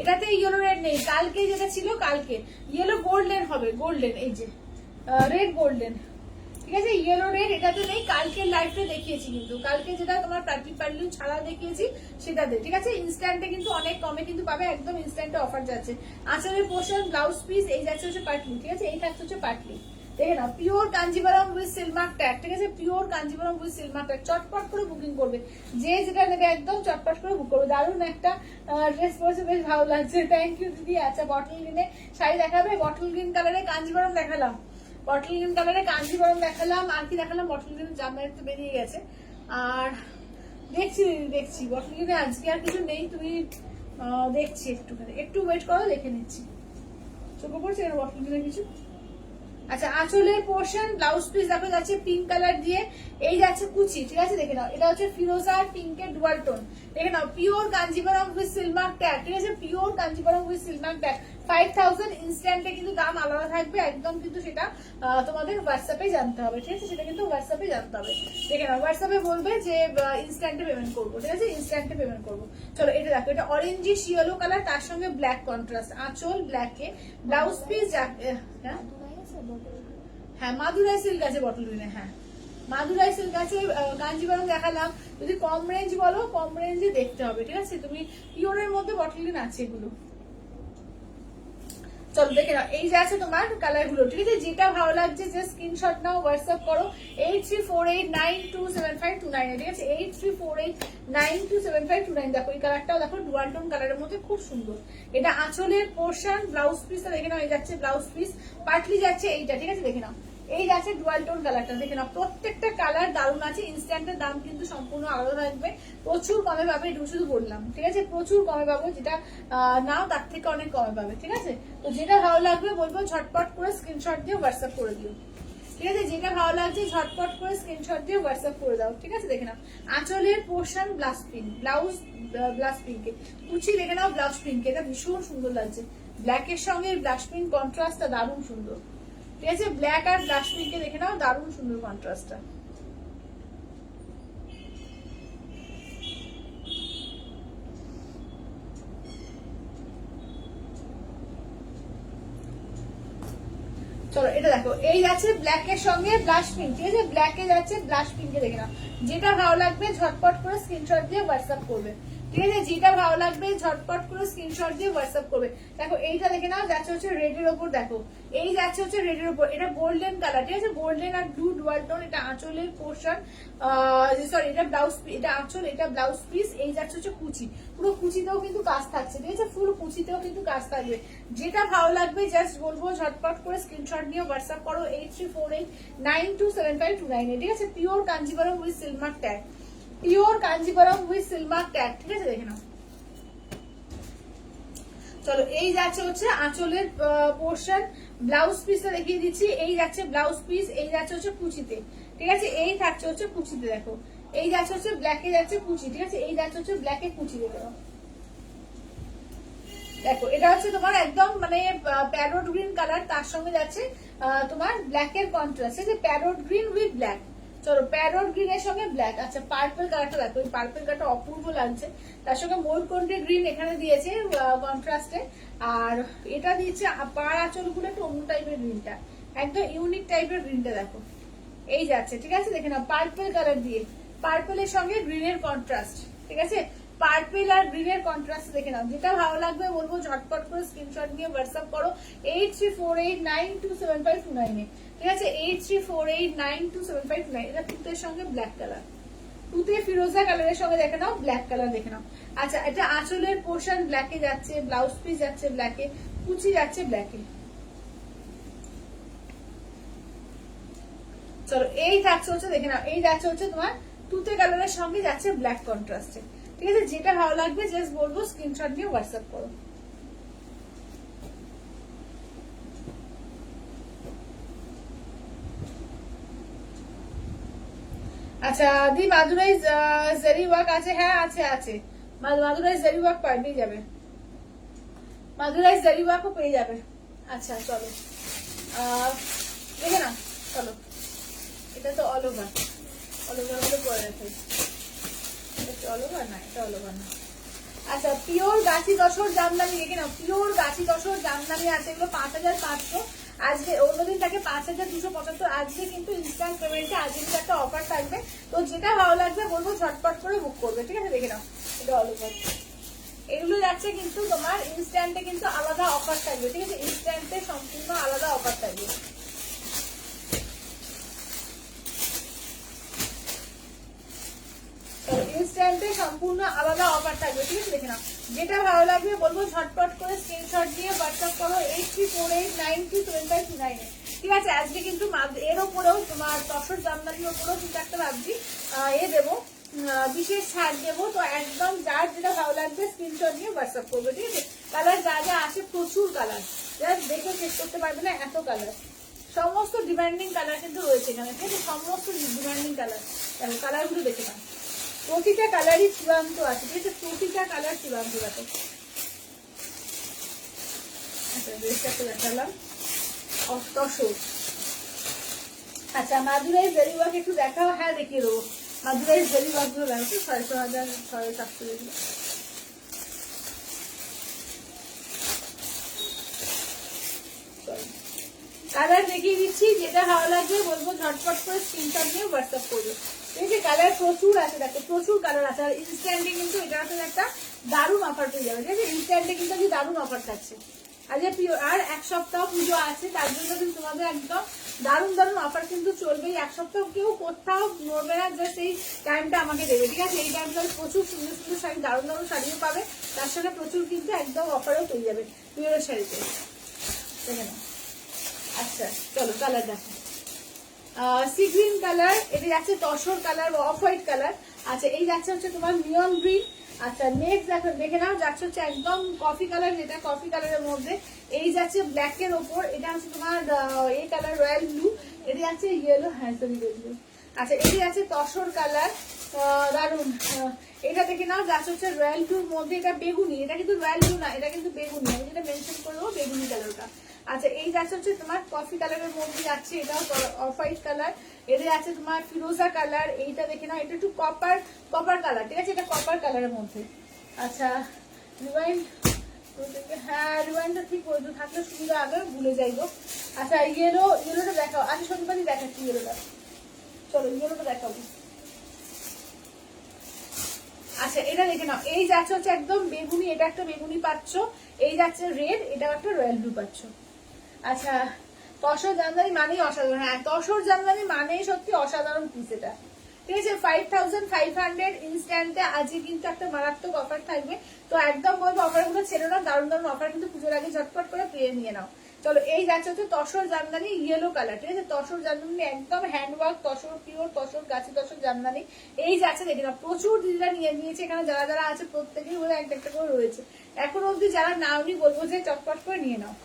Speaker 1: এটাতে ইয়েলো রেড নেই, কালকে যেটা ছিল কালকে ইয়েলো গোল্ডেন হবে, গোল্ডেন, এই যে রেড গোল্ডেন, ঠিক আছে, ইয়েলো রেড এটাতে নেই, কালকে লাইভে দেখিয়েছি, কিন্তু কালকে যেটা তোমার পাটলি পাল্লু ছাড়া দেখিয়েছি সেটাতে, ঠিক আছে, ইনস্ট্যান্টে কিন্তু অনেক কমে কিন্তু পাবে, একদম ইনস্ট্যান্টে অফার যাচ্ছে। আঁচলের পোর্শন ব্লাউজ পিস এই যাচ্ছে হচ্ছে পাটলি, ঠিক আছে, এই থাকছে হচ্ছে পাটলি, দেখে নাও pure Kanjivaram with silk mark tag, ঠিক আছে, pure Kanjivaram with silk mark tag, চটপট করে বুকিং করবে, যে যেটা নেবে একদম চটপট করে বুক করবে। দারুণ একটা ড্রেস পরেছে, বেশ ভালো লাগছে, থ্যাংক ইউ দিদি। আচ্ছা বটল গ্রিনে শাড়ি দেখাবে, বটল গ্রিন কালারে কাঞ্জিবরম দেখালাম, বটল গ্রিন কালারে কাঞ্জিবরম দেখালাম, আর কি দেখালাম, বটল গ্রিন জামদানি তো বেরিয়ে গেছে, আর দেখছি দিদি, দেখছি বটল গ্রিনে আজকে আর কিছু নেই, তুমি দেখছি একটুখানি, একটু ওয়েট করো, দেখে নিচ্ছি। চোখে পড়ছে এর বটল গ্রিনে কিছু। আচ্ছা, আঁচলের পোর্শন ব্লাউজ পিস দেখো যাচ্ছে পিঙ্ক কালার দিয়ে, এই যাচ্ছে কুচি, ঠিক আছে দেখে নাও। এটা হচ্ছে ফিরোজা আর পিঙ্কের ডুয়াল টোন, দেখে নাও। Pure Kanjivaram with silk mark tag, ঠিক আছে, pure Kanjivaram with silk mark tag. 5000 ইনস্ট্যান্টে কিন্তু দাম আলাদা থাকবে একদম, কিন্তু সেটা তোমাদের হোয়াটসঅ্যাপে জানতে হবে, ঠিক আছে, সেটা কিন্তু হোয়াটসঅ্যাপে জানতে হবে। দেখে নাও, হোয়াটসঅ্যাপে বলবে যে ইনস্ট্যান্টে পেমেন্ট করবো, ঠিক আছে, ইনস্ট্যান্টে পেমেন্ট করবো। চলো এটা দেখো, এটা অরেঞ্জিশ ইয়েলো কালার, তার সঙ্গে ব্ল্যাক কন্ট্রাস্ট, আঁচল ব্ল্যাকে, ব্লাউজ পিস। হ্যাঁ হ্যাঁ, মাদুরাই সিল্ক আছে বটল গ্রিনে, হ্যাঁ মাদুরাই সিল্ক আছে। কাঞ্জিভারম দেখালাম, যদি কম রেঞ্জ বলো কম রেঞ্জে দেখতে হবে, ঠিক আছে। তুমি পিওরের মধ্যে বটল গ্রিন আছে এগুলো। চলো দেখে নাও, এই যে আছে তোমার কালার গুলো, ঠিক আছে। যেটা ভালো লাগছে যে স্ক্রিনশট নাও, হোয়াটসঅ্যাপ করো 8348927529, ঠিক আছে, 8348927529। দেখো এই কালারটাও দেখো, ডুয়াল টোন কালারের মধ্যে খুব সুন্দর। এটা আঁচলের পোর্শন, ব্লাউজ পিসটা দেখে নাও, এই যাচ্ছে ব্লাউজ পিস, পাটলি যাচ্ছে এইটা, ঠিক আছে দেখে নাও। এই যাচ্ছে ডুয়াল টোন কালারটা, দেখে নাও, প্রত্যেকটা কালার দারুণ আছে। ইনস্ট্যান্টের দাম কিন্তু সম্পূর্ণ আলাদা থাকবে, প্রচুর কমে পাবে, এটুকু শুধু বললাম, ঠিক আছে, প্রচুর কমে পাবো। যেটা নাও তার থেকে অনেক কমে পাবে, ঠিক আছে। তো যেটা ভালো লাগবে বলবো ঝটপট করে স্ক্রিনশট দিয়ে হোয়াটসঅ্যাপ করে দিও, ঠিক আছে। যেটা ভালো লাগছে ঝটপট করে স্ক্রিনশট দিয়ে হোয়াটসঅ্যাপ করে দাও, ঠিক আছে। দেখে নাও, আঁচলের portion blouse pink, blouse blouse পিঙ্কে, কুচি দেখে নাও ব্লাউজ পিঙ্কে, এটা ভীষণ সুন্দর লাগছে। ব্ল্যাকের সঙ্গে ব্লাউজ পিঙ্ক কন্ট্রাস্টটা দারুণ সুন্দর, ঠিক আছে। ব্ল্যাক আর ব্লাউজ পিঙ্কে দেখে নাও, দারুণ সুন্দর কন্ট্রাস্টটা। চলো এটা দেখো, এই যাচ্ছে ব্ল্যাক এর সঙ্গে ব্লাশ পিঙ্ক, ঠিক আছে, ব্ল্যাক এ যাচ্ছে ব্লাশ পিঙ্কে, দেখে নাও। যেটা ভালো লাগবে ঝটপট করে স্ক্রিনশট দিয়ে হোয়াটসঅ্যাপ করবে, ঠিক আছে। যেটা ভালো লাগবে ঝটপট করে স্ক্রিনশট দিয়ে হোয়াটসঅ্যাপ করবে। দেখো এইটা দেখে নাও, যাচ্ছে হচ্ছে রেড এর ওপর, দেখো এই যাচ্ছে হচ্ছে রেড এর ওপর, এটা গোল্ডেন কালার, ঠিক আছে, গোল্ডেন আর ব্লু ডুয়াল টোন। এটা আঁচলের পোর্শন, সরি এটা ব্লাউজ, এটা আঁচল, এটা ব্লাউজ পিস, এই যাচ্ছে হচ্ছে কুচি, পুরো কুচিতেও কিন্তু কাজ থাকছে, ঠিক আছে, ফুল কুচিতেও কিন্তু কাজ থাকবে। যেটা ভালো লাগবে জাস্ট বলবো ঝটপট করে স্ক্রিনশট নিয়ে হোয়াটসঅ্যাপ করো 8348927529, ঠিক আছে। Pure Kanjivaram with silk mark tag, pure Kanjivaram with silk mark tag, ঠিক আছে, দেখে নাও। চলো এই যাচ্ছে হচ্ছে আঁচলের পোর্শন, ব্লাউজ পিসটা দেখিয়ে দিচ্ছি, এই যাচ্ছে ব্লাউজ পিস, এই যাচ্ছে হচ্ছে কুচিতে, ঠিক আছে, এই থাকছে হচ্ছে কুচিতে, দেখো এই যাচ্ছে হচ্ছে ব্ল্যাকে যাচ্ছে কুচি, ঠিক আছে, এই যাচ্ছে হচ্ছে ব্ল্যাকে কুচি, দেখো দেখো এটা হচ্ছে তোমার একদম মানে প্যারোট গ্রিন কালার, তার সঙ্গে যাচ্ছে তোমার ব্ল্যাক এর কন্ট্রাস্ট, ঠিক আছে, প্যারোট গ্রিন উইথ ব্ল্যাক। চলো প্যারোট গ্রিন এর সঙ্গে ব্ল্যাক। আচ্ছা পার্পল কালারটা দেখো, এই পার্পল কালারটা অপূর্ব লাগছে, তার সঙ্গে ময়ূরকণ্ঠী গ্রিন এখানে দিয়েছে কন্ট্রাস্টে, আর এটা দিচ্ছে পাড় আঁচল গুলো একটু অন্য টাইপের গ্রিনটা, একদম ইউনিক টাইপের গ্রিনটা দেখো এই যাচ্ছে, ঠিক আছে, দেখে নাও পার্পল কালার দিয়ে, পার্পলের সঙ্গে গ্রিনের কন্ট্রাস্ট, ঠিক আছে, পার্পল আর গ্রিনের কন্ট্রাস্ট দেখে নাও। যেটা ভালো লাগবে বলবো ঝটপট করে স্ক্রিনশট নিয়ে হোয়াটসঅ্যাপ করো 8348927529, ঠিক আছে, 8348927529। এটা তুতের সঙ্গে ব্ল্যাক কালার, তুতে ফিরোজা কালারের সঙ্গে দেখে নাও, ব্ল্যাক কালার দেখে নাও। আচ্ছা এটা আঁচলের পোর্শন ব্ল্যাকে যাচ্ছে, ব্লাউজ পিস যাচ্ছে ব্ল্যাকে, কুচি যাচ্ছে ব্ল্যাকে। চলো এই থাকছে হচ্ছে দেখে নাও, এই যাচ্ছে হচ্ছে তোমার তুতে কালারের সঙ্গে যাচ্ছে ব্ল্যাক কন্ট্রাস্টে, ঠিক আছে। যেটা ভালো লাগবে জাস্ট বলবো স্ক্রিনশট নিয়ে হোয়াটসঅ্যাপ করো। আচ্ছা দি মাদুরাই জারি ওয়ার্ক আছে, হ্যাঁ আছে আছে, মাদুরাই জারি ওয়ার্ক পেয়ে যাবে, মাদুরাই জারি ওয়ার্কও পেয়ে যাবে। আচ্ছা চলো দেখে না, চলো এটা তো অল ওভার, অল ওভার মধ্যে পরে রাখে, এটা অল ওভার না, এটা অল ওভার না। আচ্ছা পিওর গাছি দশর জামদানি দেখে নাও, পিওর গাছি দশর জামদানি আছে, এগুলো 5500, আজকে অন্যদিন থাকে 5275, আজকে কিন্তু ইনস্ট্যান্ট পেমেন্টে আজকে কিন্তু একটা অফার থাকবে। তো যেটা ভালো লাগবে বলবো ঝটপট করে বুক করবে, ঠিক আছে, দেখে নাও এটা অল ওভার। এগুলো যাচ্ছে কিন্তু তোমার ইনস্ট্যান্টে কিন্তু আলাদা অফার থাকবে, ঠিক আছে, ইনস্ট্যান্টে সম্পূর্ণ আলাদা অফার থাকবে। ইনস্ট্যান্টে সম্পূর্ণ আলাদা অফার থাকবে, ঠিক আছে, দেখে নাও। যেটা ভালো লাগবে বলবো ঝটপট করে স্ক্রিনশট দিয়ে হোয়াটসঅ্যাপ করো 8348927529, ঠিক আছে। আজকে কিন্তু এর ওপরেও তোমার তসর জামদানির ওপরেও কিন্তু একটা ভাবছি এ দেবো বিশেষ ছাড় দেবো। তো একদম যার যেটা ভালো লাগবে স্ক্রিনশট নিয়ে হোয়াটসঅ্যাপ করবে, ঠিক আছে। কালার যা যা আছে প্রচুর কালার, জাস্ট দেখে চেক করতে পারবে না, এত কালার। সমস্ত ডিমান্ডিং কালার কিন্তু রয়েছে এখানে, ঠিক আছে, সমস্ত ডিমান্ডিং কালার। দেখো কালারগুলো দেখে নাও, প্রতিটা কালারই চূড়ান্ত আছে, ঠিক আছে, প্রতিটা কালার চূড়ান্ত। দেখো আচ্ছা ড্রেসটাকে দেখালাম তসর। আচ্ছা মাদুরাই জেরি ওয়ার্ক একটু দেখাও। হ্যাঁ দেখিয়ে দেবো, মাদুরাই জেরি ওয়ার্ক গুলো দেখো, 6,500 6,700 এগুলো। কালার দেখিয়ে দিচ্ছি, যেটা ভালো লাগবে বলবো ঝটপট করে স্ক্রিনশট নিয়ে হোয়াটসঅ্যাপ করবে, ঠিক আছে। কালার প্রচুর আছে, দেখো প্রচুর কালার আছে। আর ইনস্ট্যান্টে কিন্তু এটার সাথে একটা দারুণ অফার পেয়ে যাবে, ঠিক আছে। ইনস্ট্যান্টে কিন্তু আজকে দারুণ অফার থাকছে, আর এক সপ্তাহ পুজো আছে, তার জন্য কিন্তু তোমাদের একদম দারুণ দারুণ অফার কিন্তু চলবে। এক সপ্তাহ কেউ কোথাও নড়বে না, জাস্ট এই টাইমটা আমাকে দেবে, ঠিক আছে। এই টাইমটা প্রচুর সুন্দর সুন্দর শাড়ি, দারুণ দারুণ শাড়িও পাবে, তার সাথে প্রচুর কিন্তু একদম অফারও পেয়ে যাবে পিওরের শাড়িতে, দেখে না। আচ্ছা চলো কালার দেখো, সি গ্রিন কালার, এটা যাচ্ছে তসর কালার বা অফ হোয়াইট কালার। আচ্ছা এই যাচ্ছে হচ্ছে তোমার নিয়ন গ্রিন। আচ্ছা নেক্সট দেখো, দেখে নাও, যাচ্ছে হচ্ছে একদম কফি কালার, যেটা কফি কালারের মধ্যে। এই যাচ্ছে ব্ল্যাক এর ওপর, এটা হচ্ছে তোমার এই কালার রয়্যাল ব্লু। এটা যাচ্ছে ইয়েলো, হ্যাঁ সরি ব্লু। আচ্ছা এটা যাচ্ছে তসর কালার, দারুন। এটা দেখে নাও, যাচ্ছে হচ্ছে রয়্যাল ব্লুর মধ্যে, এটা বেগুনি, এটা কিন্তু রয়্যাল ব্লু না, এটা কিন্তু বেগুনি, আমি যেটা মেনশন করবো বেগুনি কালারটা। আচ্ছা এই যাচ্ছে হচ্ছে তোমার কফি কালারের মধ্যে যাচ্ছে, এটাও অফ হোয়াইট কালার। এটা যাচ্ছে তোমার ফিরোজা কালার, এইটা দেখে নাও, এটা একটু কপার কালার, ঠিক আছে, এটা কপার কালারের মধ্যে। আচ্ছা রিওয়াইন্ড, হ্যাঁ রিওয়াইন্ডটা ঠিক বলতো, থাকলে সুবিধা, আগে ভুলে যাইবো। আচ্ছা ইয়েলোটা দেখাও, আগে শনিবারই দেখাচ্ছি ইয়েলোটা, চলো ইয়েলোটা দেখাবো। আচ্ছা এটা দেখে নাও, এই যাচ্ছে হচ্ছে একদম বেগুনি, এটা একটা বেগুনি পাচ্ছ। এই যাচ্ছে রেড, এটাও একটা রয়্যাল ব্লু পাচ্ছ। আচ্ছা তসর জামদানি মানেই অসাধারণ, হ্যাঁ তসর জামদানি মানেই সত্যি অসাধারণ পিস এটা, ঠিক আছে। 5,500 ইনস্ট্যান্টে আজকে কিন্তু একটা মারাত্মক অফার থাকবে। তো একদম বলবো অফারগুলো ছেড়ে নাও, দারুণ দারুণ অফার কিন্তু পুজোর আগে ঝটপট করে পেয়ে নিয়ে নাও। চলো এই যাচ্ছে হচ্ছে তসর জামদানি ইয়েলো কালার, ঠিক আছে, তসর জামদানি একদম হ্যান্ডওয়ার্ক তসর, পিওর তসর, গাছি তসর জামদানি। এই যাচ্ছে দেখে নাও, প্রচুর দিদিরা নিয়ে নিয়েছে, এখানে যারা যারা আছে প্রত্যেকেই বলে একটা একটা করে রয়েছে। এখন অবধি যারা নাওনি বলবো যে চটপট করে নিয়ে নাও।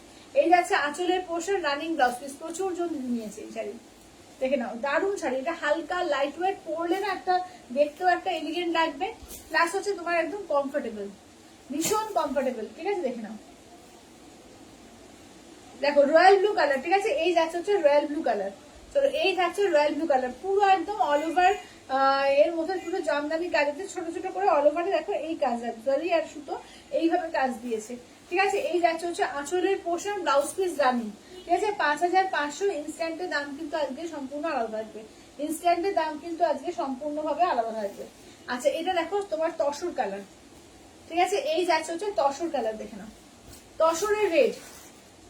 Speaker 1: এই যাচ্ছে আঁচলের পোর্শন, রানিং ব্লাউজ পিস, প্রচুর জন নিয়েছে এই শাড়ি, দেখে নাও দারুণ শাড়ি। এটা হালকা লাইট ওয়েট, পরলে না একটা দেখতেও একটা এলিগেন্ট লাগবে, প্লাস হচ্ছে তোমার একদম কমফোর্টেবল, ভীষণ কমফোর্টেবল, ঠিক আছে। দেখে নাও, দেখো রয়্যাল ব্লু কালার, ঠিক আছে, এই যাচ্ছে হচ্ছে রয়্যাল ব্লু কালার। চলো এই যাচ্ছে রয়্যাল ব্লু কালার, পুরো একদম অল ওভার এর মধ্যে পুরো জামদানি কাজেতে ছোট ছোট করে অল ওভারে দেখো এই কাজ, জরি আর সুতো এইভাবে কাজ দিয়েছে, ঠিক আছে। এই যাচ্ছে হচ্ছে আঁচলের পোর্শন, ব্লাউজ পিস রানি, ঠিক আছে। 5,500 ইনস্ট্যান্টের দাম কিন্তু আজকে সম্পূর্ণ আলাদা থাকবে, ইনস্ট্যান্টের দাম কিন্তু আজকে সম্পূর্ণভাবে আলাদা থাকবে। আচ্ছা এটা দেখো তোমার তসর কালার, ঠিক আছে, এই যাচ্ছে হচ্ছে তসর কালার, দেখে নাও তসরের রেড,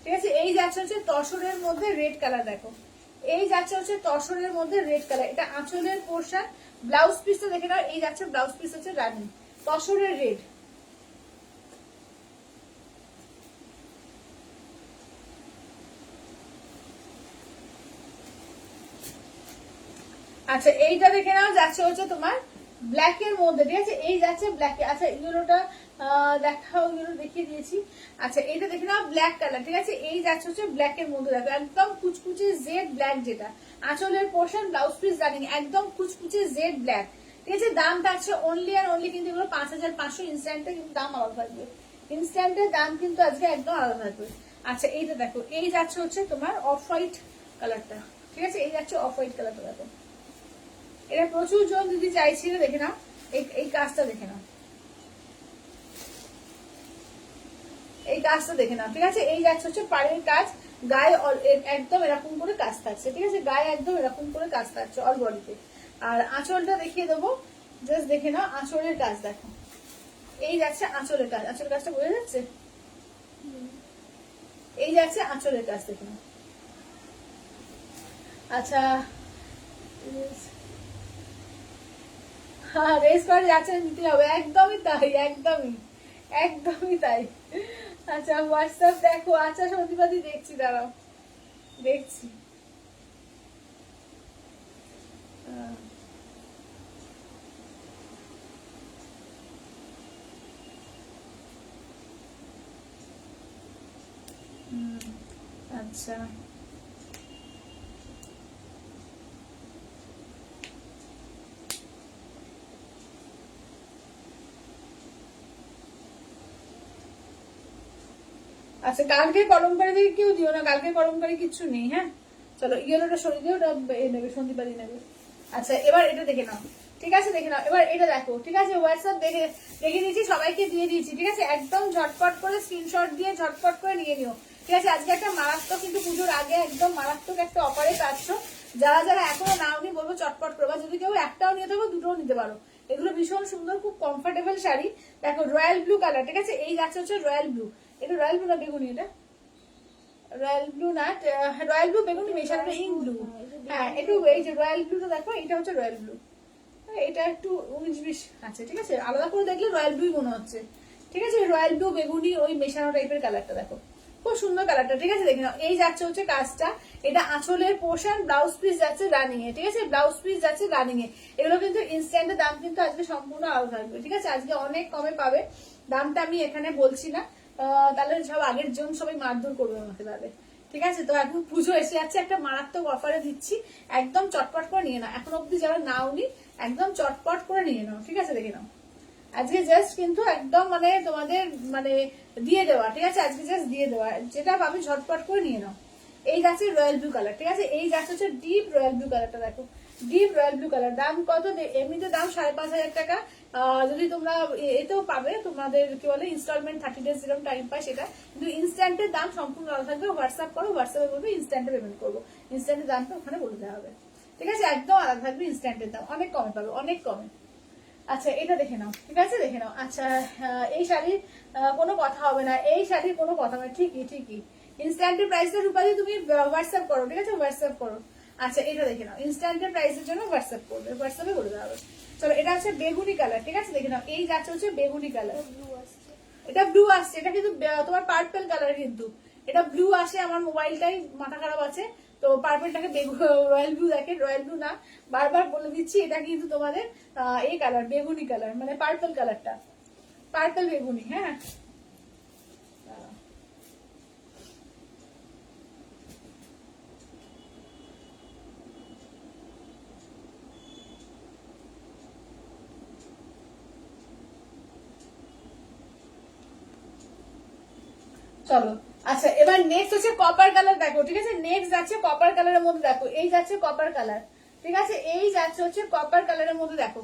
Speaker 1: ঠিক আছে। এই যাচ্ছে হচ্ছে তসরের মধ্যে রেড কালার, দেখো এই যাচ্ছে হচ্ছে তসরের মধ্যে রেড কালার, এটা আঁচলের পোর্শন, ব্লাউজ পিসটা দেখে নাও, এই যাচ্ছে ব্লাউজ পিস হচ্ছে রানি তসরের রেড। আচ্ছা এইটা দেখে নাও, যাচ্ছে হচ্ছে তোমার ব্ল্যাক এর মধ্যে, ঠিক আছে, এই যাচ্ছে ব্ল্যাক। আচ্ছা ইউরোটা দেখাও, ইউরো দেখিয়ে দিয়েছি। আচ্ছা এইটা দেখে নাও ব্ল্যাক কালার, ঠিক আছে, এই যাচ্ছে হচ্ছে ব্ল্যাক এর মধ্যে, দেখো একদম কুচকুচে জেড ব্ল্যাক, যেটা আঁচলের পোর্শন, ব্লাউজ পিস রানিং একদম কুচকুচে জেড ব্ল্যাক, ঠিক আছে। দাম থাকছে অনলি আর অনলি কিন্তু এগুলো 5,500 ইনস্ট্যান্টে কিন্তু দাম আলাদা থাকবে, ইনস্ট্যান্টের দাম কিন্তু আজকে একদম আলাদা থাকবে। আচ্ছা এইটা দেখো, এই যাচ্ছে হচ্ছে তোমার অফ হোয়াইট কালারটা, ঠিক আছে, এই যাচ্ছে অফ হোয়াইট কালারটা, দেখো এটা প্রচুর জন দিদি চাইছিল, দেখে নাও এই কাজটা, দেখে নাও এই কাজটা, দেখে নাও, ঠিক আছে। এই যাচ্ছে হচ্ছে পাড়ের কাজ, গায়ে একদম এরকম করে কাজ থাকছে, ঠিক আছে, গায়ে একদম এরকম করে কাজ থাকছে অল বডিতে। আর আঁচলটা দেখিয়ে দেবো, জাস্ট দেখে নাও আঁচলের কাজ, দেখো এই যাচ্ছে আঁচলের কাজ, আঁচলের কাজটা বোঝা যাচ্ছে, এই যাচ্ছে আঁচলের কাজ, দেখে নাও। আচ্ছা হ্যাঁ রেস করে যাচ্ছে, নিতে হবে, একদমই তাই, একদমই একদমই তাই। আচ্ছা হোয়াটসঅ্যাপ দেখো, আচ্ছা সন্ধিবাদী দেখছি, দাঁড়াও দেখছি। আচ্ছা আচ্ছা, কালকে কলমকারি থেকে কেউ দিও না, কালকে কলমকারি কিচ্ছু নেই। হ্যাঁ চলো, ইয়েলোটা সরিয়ে দিও, ওটা নেবে, সন্দীপাদি নেবে। আচ্ছা এবার এটা দেখে নাও, ঠিক আছে দেখে নাও। এবার এটা দেখো, ঠিক আছে, হোয়াটসঅ্যাপ দেখে দিয়েছি, সবাইকে দিয়ে দিয়েছি, ঠিক আছে। একদম ঝটপট করে স্ক্রিনশট দিয়ে ঝটপট করে নিয়ে নিও, ঠিক আছে। আজকে একটা মারাত্মক, কিন্তু পুজোর আগে একদম মারাত্মক একটা অফারে পাচ্ছ। যারা যারা এখনো নাওনি বলবো চটপট করবা, যদি কেউ একটাও নিয়ে থাকো দুটোও নিতে পারো। এগুলো ভীষণ সুন্দর, খুব কমফোর্টেবল শাড়ি। দেখো রয়্যাল ব্লু কালার, ঠিক আছে, এই যাচ্ছে হচ্ছে রয়্যাল ব্লু। এটা রয়্যাল ব্লু না বেগুনি? এটা রয়্যাল ব্লু না, রয়্যাল ব্লু বেগুনি মেশানো, ইঙ্ক ব্লু। হ্যাঁ একটু এই যে রয়্যাল ব্লুটা দেখো, এটা হচ্ছে রয়্যাল ব্লু। এটা একটু 19-20 আছে, ঠিক আছে, আলাদা করে দেখলে রয়্যাল ব্লুই মনে হচ্ছে, ঠিক আছে। রয়্যাল ব্লু বেগুনি ওই মেশানো টাইপের কালারটা দেখো, খুব সুন্দর কালারটা, ঠিক আছে। দেখে নাও, এই যাচ্ছে হচ্ছে কাজটা, এটা আঁচলের পোর্শন, ব্লাউজ পিস যাচ্ছে রানিং এ, ঠিক আছে, ব্লাউজ পিস যাচ্ছে রানিং এ। এগুলো কিন্তু ইনস্ট্যান্টের দাম কিন্তু আজকে সম্পূর্ণ আলাদা থাকবে, ঠিক আছে। আজকে অনেক কমে পাবে, দামটা আমি এখানে বলছি না, তাহলে সব আগের জন সবাই মারধর করবে আমাকে তাহলে, ঠিক আছে। তো এখন পুজো এসে যাচ্ছে, একটা মারাত্মক অফারে দিচ্ছি, একদম চটপট করে নিয়ে নাও। এখন অব্দি যারা নাওনি একদম চটপট করে নিয়ে নাও, ঠিক আছে। দেখে নাও, আজকে জাস্ট কিন্তু একদম মানে তোমাদের মানে দিয়ে দেওয়া, ঠিক আছে, আজকে জাস্ট দিয়ে দেওয়া, যেটা পাবে ঝটপট করে নিয়ে নাও। এই যাচ্ছে রয়্যাল ব্লু কালার, ঠিক আছে, এই যাচ্ছে হচ্ছে ডিপ রয়্যাল ব্লু কালারটা দেখো, ডিপ রয়্যাল ব্লু কালার। দাম কত? এমনিতে দাম 5,500 টাকা। যদি তোমরা এতেও পাবে, তোমাদের কি বলে ইনস্টলমেন্ট 30 days যেরকম টাইম পায় সেটা, কিন্তু ইনস্ট্যান্টের দাম সম্পূর্ণ আলাদা থাকবে। হোয়াটসঅ্যাপ করো, হোয়াটসঅ্যাপে বলবে ইনস্ট্যান্টে পেমেন্ট করবো, ইনস্ট্যান্টের দামটা ওখানে বলে দেওয়া হবে, ঠিক আছে, একদম আলাদা থাকবে। ইনস্ট্যান্টের দাম অনেক কমে পাবে, অনেক কমে। আচ্ছা এটা দেখে নাও, ঠিক আছে, দেখে নাও। আচ্ছা এই শাড়ির কোনো কথা হবে না, এই শাড়ির কোনো কথা হবে, ঠিকই ঠিকই। ইনস্ট্যান্টের প্রাইসটা রূপালি তুমি হোয়াটসঅ্যাপ করো, ঠিক আছে, হোয়াটসঅ্যাপ করো। আচ্ছা এটা দেখে নাও, ইনস্ট্যান্টের প্রাইসের জন্য হোয়াটসঅ্যাপ করবে, হোয়াটসঅ্যাপে করে দেওয়া হবে। চলো এটা হচ্ছে বেগুনি কালার, ঠিক আছে, দেখে নাও, এই যাচ্ছে হচ্ছে বেগুনি কালার, এটা ব্লু আসছে, এটা কিন্তু তোমার পার্পল কালার, কিন্তু এটা ব্লু আসে। আমার মোবাইলটাই মাথা খারাপ আছে, তো পার্পলটাকে রয়্যাল ব্লু দেখে, রয়্যাল ব্লু না, বারবার বলে দিচ্ছি, এটা কিন্তু তোমাদের এই কালার বেগুনি কালার, মানে পার্পল কালারটা, পার্পল বেগুনি। হ্যাঁ চলো, আচ্ছা এবার নেক্সট হচ্ছে কপার কালার দেখো, ঠিক আছে, নেক্সট যাচ্ছে কপার কালারের মধ্যে দেখো, এই যাচ্ছে কপার কালার, ঠিক আছে, এই যাচ্ছে হচ্ছে কপার কালারের মধ্যে দেখো,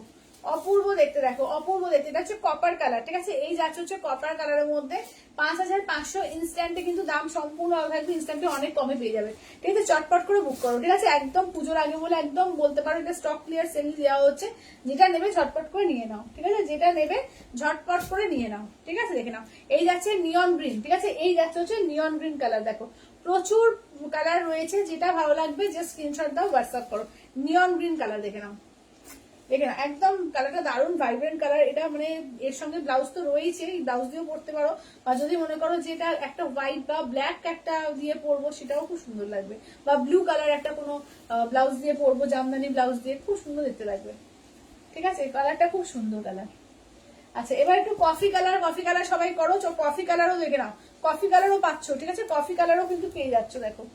Speaker 1: অপূর্ব দেখতে, দেখো অপূর্ব দেখতে, এটা হচ্ছে কপার কালার, ঠিক আছে, এই যাচ্ছে হচ্ছে কপার কালারের মধ্যে 5,500। ইনস্ট্যান্টে কিন্তু দাম সম্পূর্ণ আলাদা থাকবে, ইনস্ট্যান্টে অনেক কমে পেয়ে যাবে, ঠিক আছে, চটপট করে বুক করো, ঠিক আছে, একদম পুজোর আগে বলে একদম বলতে পারো এটা স্টক ক্লিয়ার সেল দেওয়া হচ্ছে। যেটা নেবে ঝটপট করে নিয়ে নাও, ঠিক আছে, যেটা নেবে ঝটপট করে নিয়ে নাও, ঠিক আছে। দেখে নাও, এই যাচ্ছে নিয়ন গ্রিন, ঠিক আছে, এই যাচ্ছে হচ্ছে নিয়ন গ্রিন কালার, দেখো প্রচুর কালার রয়েছে, যেটা ভালো লাগবে জাস্ট স্ক্রিনশট দাও, হোয়াটসঅ্যাপ করো। নিয়ন গ্রিন কালার দেখে নাও, দেখে না একদম কালারটা দারুণ ভাইব্রেন্ট কালার। এটা মানে এর সঙ্গে ব্লাউজ তো রয়েছে, ব্লাউজ দিয়েও পরতে পারো, বা যদি মনে করো যে এটা একটা হোয়াইট বা ব্ল্যাক একটা দিয়ে পরবো সেটাও খুব সুন্দর লাগবে, বা ব্লু কালার একটা কোনো ব্লাউজ দিয়ে পরবো, জামদানি ব্লাউজ দিয়ে, খুব সুন্দর দেখতে লাগবে, ঠিক আছে, কালারটা খুব সুন্দর কালার। আচ্ছা এবার একটু কফি কালার, কফি কালার সবাই করো, কফি কালারও দেখে নাও, কফি কালারও পাচ্ছ, ঠিক আছে, কফি কালারও কিন্তু পেয়ে যাচ্ছ, দেখো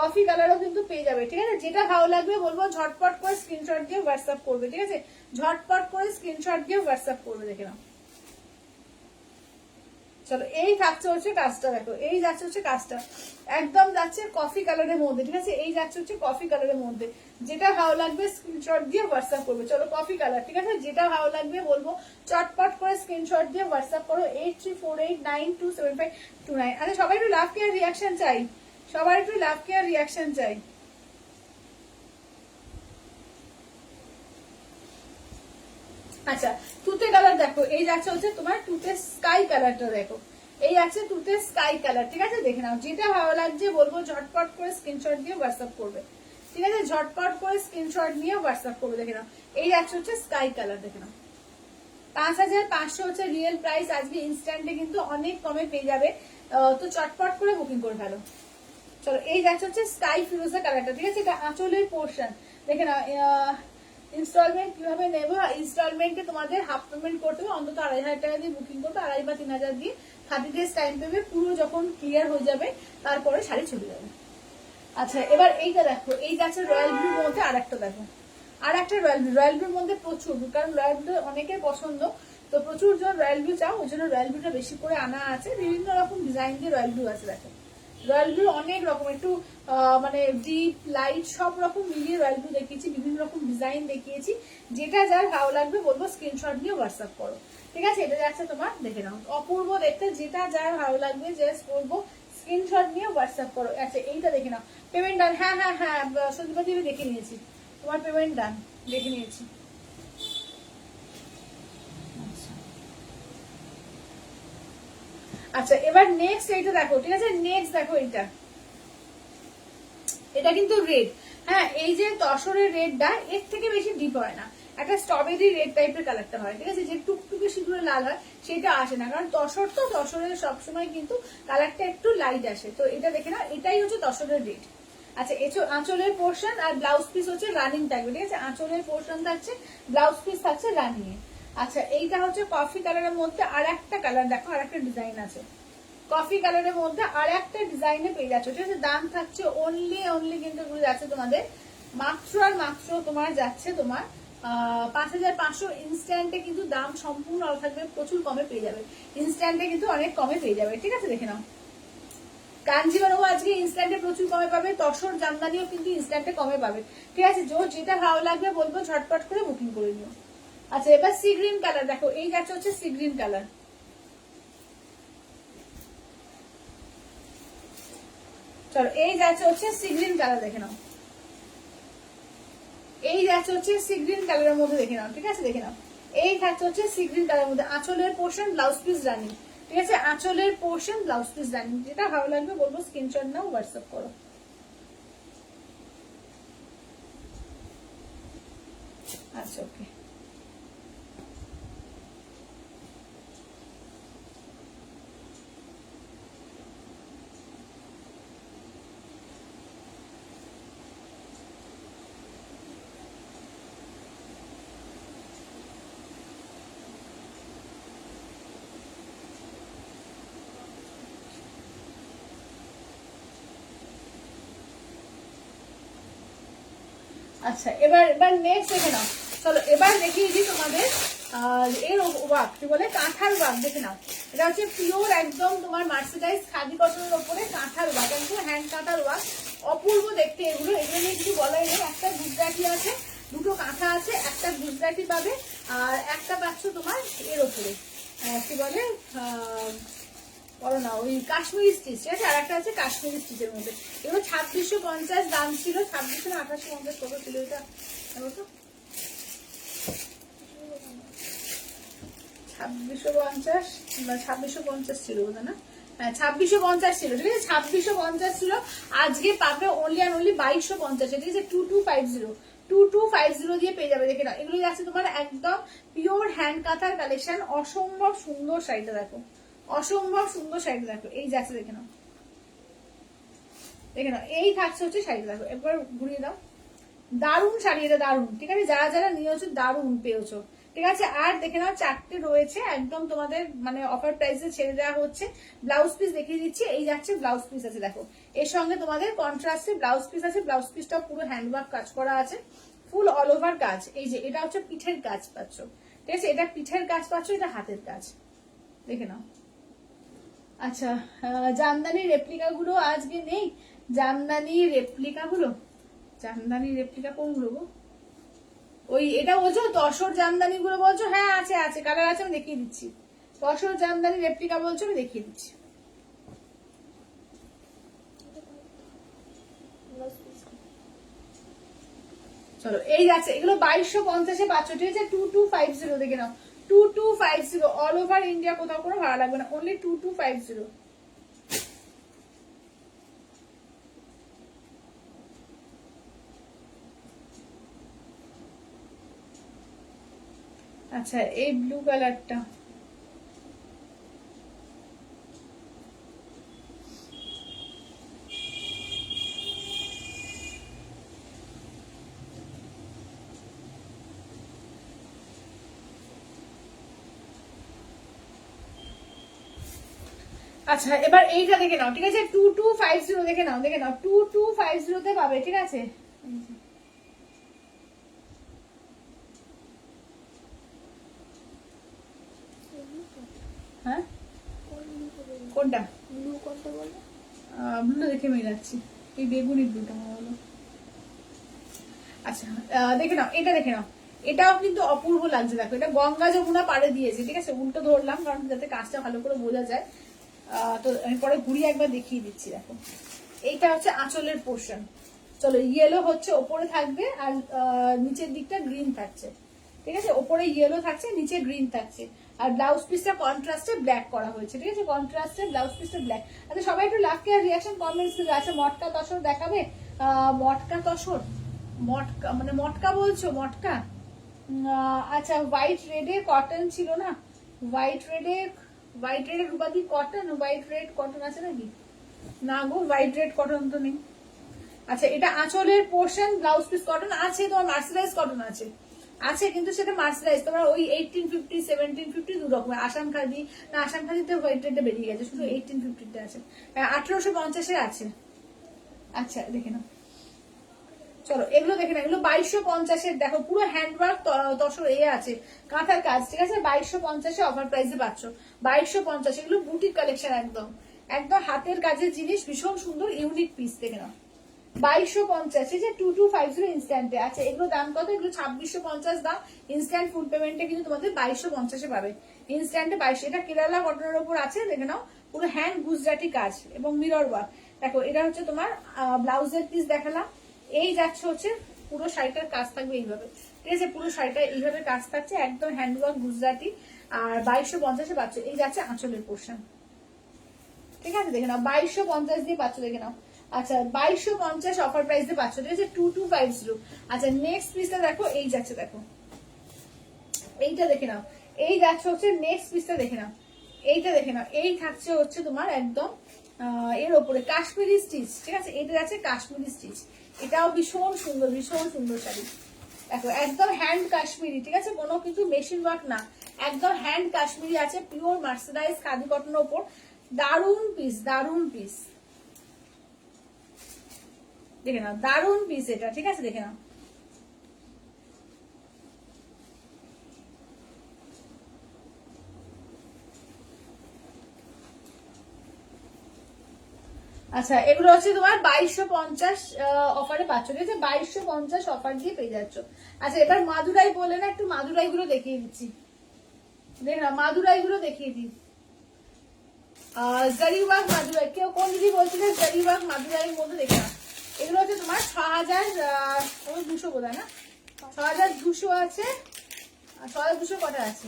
Speaker 1: কফি কালারও কিন্তু পেয়ে যাবে, ঠিক আছে। যেটা ভালো লাগবে বলবো ঝটপট করে স্ক্রিনশট দিয়ে হোয়াটসঅ্যাপ করবে, ঠিক আছে, ঝটপট করে স্ক্রিনশট দিয়ে হোয়াটসঅ্যাপ করবে, দেখে নাও। চলো এই থাকছে হচ্ছে কাজটা, দেখো এই যাচ্ছে হচ্ছে কাজটা, একদম যাচ্ছে কফি কালারের মধ্যে, ঠিক আছে, এই যাচ্ছে হচ্ছে কফি কালারের মধ্যে। যেটা ভালো লাগবে স্ক্রিনশট দিয়ে হোয়াটসঅ্যাপ করবে। চলো কফি কালার, ঠিক আছে, যেটা ভালো লাগবে বলবো চটপট করে স্ক্রিনশট দিয়ে হোয়াটসঅ্যাপ করো 8348927529। আচ্ছা সবাই একটু লাভ কেয়ার রিয়াকশন চাই, সবার একটু লাভ কেয়ার রিয়াকশন চাই। আচ্ছা তুতে কালার দেখো, এই যাচ্ছে হচ্ছে তোমার তুতে স্কাই কালারটা, দেখো এই আছে তুতে স্কাই কালার, ঠিক আছে, দেখে নাও, যেটা ভালো লাগছে বলবো ঝটপট করে স্ক্রিনশট দিয়ে হোয়াটসঅ্যাপ করবে, ঠিক আছে, ঝটপট করে স্ক্রিনশট নিয়ে হোয়াটসঅ্যাপ করবে, দেখে নাও, এই যাচ্ছে হচ্ছে স্কাই কালার, দেখে নাও। 5,500 হচ্ছে রিয়েল প্রাইস, আজকে ইনস্ট্যান্টে কিন্তু অনেক কমে পেয়ে যাবে, তো চটপট করে বুকিং করে ফেলো। চলো এই যাচ্ছে হচ্ছে স্কাই ফিরোজা কালারটা, ঠিক আছে, এটা আঁচলের পোর্শন, দেখে নাও। ইনস্টলমেন্ট কিভাবে নেবো? ইনস্টলমেন্টে তোমাদের হাফ পেমেন্ট করতে হবে, অন্তত 2,500 টাকা দিয়ে বুকিং করবে, 2,500 বা 3,000 দিয়ে 30 ডেজ টাইম পেবে, পুরো যখন ক্লিয়ার হয়ে যাবে তারপরে শাড়ি চলে যাবে। আচ্ছা এবার এইটা দেখো, এই যাচ্ছে রয়্যাল ব্লুর মধ্যে আর একটা দেখো, আর একটা রয়্যাল ব্লুর মধ্যে প্রচুর, কারণ রয়্যাল ব্লু অনেকের পছন্দ, তো প্রচুর জন রয়্যাল ব্লু চাও, ওই জন্য রয়্যাল ব্লুটা বেশি করে আনা আছে। বিভিন্ন রকম ডিজাইন দিয়ে রয়্যাল ব্লু আছে দেখো, রয়্যাল ব্লু অনেক রকম, একটু মানে ডিপ লাইট সব রকম মিলিয়ে রয়্যাল ব্লু দেখিয়েছি, বিভিন্ন রকম ডিজাইন দেখিয়েছি। যেটা যার ভালো লাগবে বলবো স্ক্রিনশট নিয়ে হোয়াটসঅ্যাপ করো, ঠিক আছে? এটা যাচ্ছে তোমার, দেখে নাও অপূর্ব দেখতে, যেটা যার ভালো লাগবে জাস্ট বলবো স্ক্রিনশট নিয়ে হোয়াটসঅ্যাপ করো। আচ্ছা এইটা দেখে নাও, পেমেন্ট ডান, হ্যাঁ হ্যাঁ হ্যাঁ সন্দীপা দেবী দেখে নিয়েছি, তোমার পেমেন্ট ডান, দেখে নিয়েছি। আচ্ছা এবার নেক্সট এইটা দেখো, ঠিক আছে? নেক্সট দেখো এটা কিন্তু রেড, হ্যাঁ এই যে তসরের রেডটা এর থেকে বেশি ডিপ হয় না, একটা স্ট্রবেরি রেড টাইপের কালারটা হয়, ঠিক আছে? যে টুকটুকে সিঁদুরে লাল হয় সেটা আসে না, কারণ তসর তো, তসরের সবসময় কিন্তু কালারটা একটু লাইট আসে। তো এটা দেখে না, এটাই হচ্ছে তসরের রেড। আচ্ছা আঁচলের পোর্শন আর ব্লাউজ পিস হচ্ছে রানিং থাকবে, ঠিক আছে? আঁচলের পোর্শন থাকছে, ব্লাউজ পিস থাকছে রানিং এ। আচ্ছা এইটা হচ্ছে কফি কালারের মধ্যে আর একটা কালার দেখো, আর একটা ডিজাইন আছে কফি কালারের মধ্যে, আর একটা ডিজাইনে পেয়ে যাচ্ছে, ঠিক আছে? দাম থাকছে অনলি কিন্তু যাচ্ছে তোমাদের মাত্র আর মাত্র তোমার যাচ্ছে তোমার 5500। ইনস্ট্যান্টে কিন্তু দাম সম্পূর্ণ আলাদা থাকবে, প্রচুর কমে পেয়ে যাবে, ইনস্ট্যান্টে কিন্তু অনেক কমে পেয়ে যাবে, ঠিক আছে? দেখে নাও কাঞ্জিভারও আজকে ইনস্ট্যান্টে প্রচুর কমে পাবে, তসর জামদানিও কিন্তু ইনস্ট্যান্টে কমে পাবে, ঠিক আছে? যেটা ভালো লাগবে বলবো ঝটপট করে বুকিং করে নিও। আচ্ছা এবার সি গ্রিন কালার দেখো, এই যাচ্ছে হচ্ছে সি গ্রিন কালার, চলো এই যাচ্ছে হচ্ছে সি গ্রিন কালার, দেখে নাও এই যাচ্ছে হচ্ছে সি গ্রিন কালারের মধ্যে, দেখে নাও, ঠিক আছে? দেখে নাও এই থাকছে হচ্ছে সি গ্রিন কালারের মধ্যে, আঁচলের পোর্শন ব্লাউজ পিস রানিং, ঠিক আছে? আঁচলের পোর্শন ব্লাউজ পিস রানিং, যেটা ভালো লাগবে বলবো স্ক্রিনশট নাও, হোয়াটসঅ্যাপ করো। আচ্ছা ওকে, আচ্ছা এবার নেক্সট দেখে নাও, চলো এবার দেখিয়ে দিই তোমাদের এর ওয়ার্ক, কি বলে কাঁথার ওয়ার্ক, দেখে নাও এটা হচ্ছে পিওর একদম তোমার মার্সিডাইজ খাদি কটনের উপরে কাঁথার ওয়ার্ক, একদম হ্যান্ড কাঁথার ওয়ার্ক, অপূর্ব দেখতে এগুলো। এগুলো নিয়ে কিছু বলাই নেই, একটা গুজরাটি আছে, দুটো কাঁথা আছে, একটা গুজরাটি পাবে আর একটা পাচ্ছ তোমার এর ওপরে কি বলে বলো না ওই কাশ্মীরি স্টিচ, ঠিক আছে? আর একটা আছে কাশ্মীরি স্টিচের মধ্যে, এগুলো 2650 দাম ছিল, 2600 না 2850 কত ছিল এটা তো 2650 বা 2650 ছিল বোধ না, হ্যাঁ 2650 ছিল, ঠিক আছে? 2650 ছিল, আজকে পাবে অনলি আর অনলি 2250, ঠিক আছে? 2250 দিয়ে পেয়ে যাবে, দেখে নাও এগুলো যাচ্ছে তোমার একদম পিওর হ্যান্ড কাঁথার কালেকশন, অসম্ভব সুন্দর শাড়িটা দেখো, অসম্ভব সুন্দর শাড়িটা দেখো, এই যাচ্ছে দেখে নাও, দেখে নাও এই থাকছে হচ্ছে শাড়িটা দেখো, একবার ঘুরিয়ে দাও, দারুণ শাড়ি এটা, দারুণ, ঠিক আছে? যারা যারা নিয়েছো দারুণ পেয়েছো, ঠিক আছে? আর দেখে নাও চারটে রয়েছে একদম তোমাদের মানে অফার প্রাইসে ছেড়ে দেওয়া হচ্ছে। ব্লাউজ পিস দেখিয়ে দিচ্ছি, এই যাচ্ছে ব্লাউজ পিস আছে দেখো, এর সঙ্গে তোমাদের কন্ট্রাস্টে ব্লাউজ পিস আছে, ব্লাউজ পিসটা পুরো হ্যান্ডওয়ার্ক কাজ করা আছে, ফুল অল ওভার কাজ। এই যে এটা হচ্ছে পিঠের কাজ পাচ্ছ, ঠিক আছে? এটা পিঠের কাজ পাচ্ছ, এটা হাতের কাজ, দেখে নাও। আচ্ছা জামদানি রেপ্লিকা গুলো আজকে নেই, জামদানি রেপ্লিকা গুলো, জামদানি রেপ্লিকা কোনগুলো গো? ওই এটা বলছো তসর জামদানি গুলো বলছো? হ্যাঁ আছে আছে, কালার আছে, আমি দেখিয়ে দিচ্ছি। তসর জামদানি রেপ্লিকা বলছো, আমি দেখিয়ে দিচ্ছি। চলো এই যাচ্ছে, এগুলো 2250 পাচ্ছ, ঠিক আছে? 2250 দেখে নাও, 2250 অল ওভার ইন্ডিয়া, কোথাও কোনো ভাড়া লাগবে না, অনলি 2250। আচ্ছা এই ব্লু কালারটা, আচ্ছা এবার এইটা দেখে নাও, ঠিক আছে? 2250 দেখে নাও, দেখে নাও 2250 তে পাবে, ঠিক আছে? হ্যাঁ কোনটা?
Speaker 2: ব্লু কোনটা বলো?
Speaker 1: ব্লুটা দেখে মেয়ে যাচ্ছি, এই বেগুনি ব্লুটা হলো। আচ্ছা দেখে নাও, এটা দেখে নাও, এটাও কিন্তু অপূর্ব লাগছে। দেখো এটা গঙ্গা যমুনা পাড়ে দিয়েছে, ঠিক আছে? উল্টো ধরলাম কারণ যাতে কাজটা ভালো করে বোঝা যায়। তো আমি পরে ঘুরিয়ে একবার দেখিয়ে দিচ্ছি। দেখো এইটা হচ্ছে আঁচলের পোর্শন। চলো ইয়েলো হচ্ছে ওপরে থাকবে আর নিচের দিকটা গ্রিন থাকছে, ঠিক আছে? ওপরে ইয়েলো থাকছে, নিচে গ্রিন থাকছে। আর ব্লাউজ পিসটা কন্ট্রাস্টে ব্ল্যাক করা হয়েছে, ঠিক আছে? কন্ট্রাস্টে ব্লাউজ পিসটা ব্ল্যাক। আচ্ছা সবাই একটু লাভ কেয়ার রিয়াকশন কমেন্টস দিবে। আচ্ছা মটকা তসর দেখাবে? মটকা তসর, মটকা মানে মটকা বলছো? মটকা আচ্ছা হোয়াইট রেডে কটন ছিল না? হোয়াইট রেডে রূপাদি কটন, হোয়াইট রেড কটন আছে নাকি? না গো হোয়াইট রেড কটন তো নেই। আচ্ছা এটা আঁচলের পোর্শন, ব্লাউজ পিস কটন আছে, তোমার মার্সেলাইজ কটন আছে, আছে কিন্তু সেটা মার্সেলাইজ তোমার ওই 1850 1750 দু রকমের। আসাম খাদি না, আসাম খাদিতে হোয়াইট রেডটা বেরিয়ে গেছে, শুধু 1850 আছে। 1850 আছে। আচ্ছা দেখে নাও, চলো এগুলো দেখে নাও, এগুলো 2250 দেখো পুরো হ্যান্ডওয়ার্ক তসর এ আছে, কাঁথার কাজ, ঠিক আছে? 2250 অফার প্রাইসে পাচ্ছ, 2250। এগুলো বুটিক কালেকশন, একদম একদম হাতের কাজের জিনিস, ভীষণ সুন্দর ইউনিক পিস। দেখে নাও 2250, এই যে 2250 ইনস্ট্যান্টে। আচ্ছা এগুলো দাম কত? এগুলো 2650 দাম, ইনস্ট্যান্ট ফুল পেমেন্টে কিন্তু তোমাদের 2250 পাবে, ইনস্ট্যান্টে 22। এটা কেরালা কটনের উপর আছে, দেখে নাও পুরো হ্যান্ড গুজরাটি কাজ এবং মিরর ওয়ার্ক। দেখো এটা হচ্ছে তোমার ব্লাউজের পিস দেখালাম। এই যাচ্ছে হচ্ছে পুরো শাড়িটার কাজ থাকবে এইভাবে, ঠিক আছে? পুরো শাড়িটা এইভাবে কাজ থাকছে, একদম হ্যান্ডওয়ার্ক গুজরাটি। আর 2250 পাচ্ছ। এই যাচ্ছে আঁচলের পোর্শন, ঠিক আছে? দেখে নাও 2250 দিয়ে পাচ্ছ, দেখে নাও। আচ্ছা 2250 অফার প্রাইস দিয়ে পাচ্ছ, ঠিক আছে? 2250। আচ্ছা নেক্সট পিসটা দেখো, এই যাচ্ছে, দেখো এইটা দেখে নাও, এই যাচ্ছে হচ্ছে নেক্সট পিসটা দেখে নাও, এইটা দেখে নাও। এই থাকছে হচ্ছে তোমার একদম এর ওপরে কাশ্মীরি স্টিচ, ঠিক আছে? এটা যাচ্ছে কাশ্মীরি স্টিচ, এটাও ভীষণ সুন্দর, ভীষণ সুন্দর শাড়ি। দেখো একদম হ্যান্ড কাশ্মীরি, ঠিক আছে? কোনো কিন্তু মেশিন ওয়ার্ক না, একদম হ্যান্ড কাশ্মীরি আছে, পিওর মার্সেলাইজ খাদি কটনের ওপর। দারুন পিস, দারুন পিস, দেখে নাও দারুন পিস এটা, ঠিক আছে? দেখে নাও আচ্ছা এগুলো হচ্ছে তোমার 2250 অফারে পাচ্ছ, ঠিক আছে? 2250 অফার দিয়ে পেয়ে যাচ্ছ। আচ্ছা এবার মাদুরাই বলে না, একটু মাদুরাই গুলো দেখিয়ে দিচ্ছি, দেখ না মাদুরাই গুলো দেখিয়ে দিই। জারিবাগ মাদুরাই, কেউ কোন দিদি বলছিলেন জারিবাগ মাদুরাইয়ের মধ্যে দেখে নাও। এগুলো হচ্ছে তোমার 6200 বোধহয় না, 6200 আছে। 6200 কটা আছে?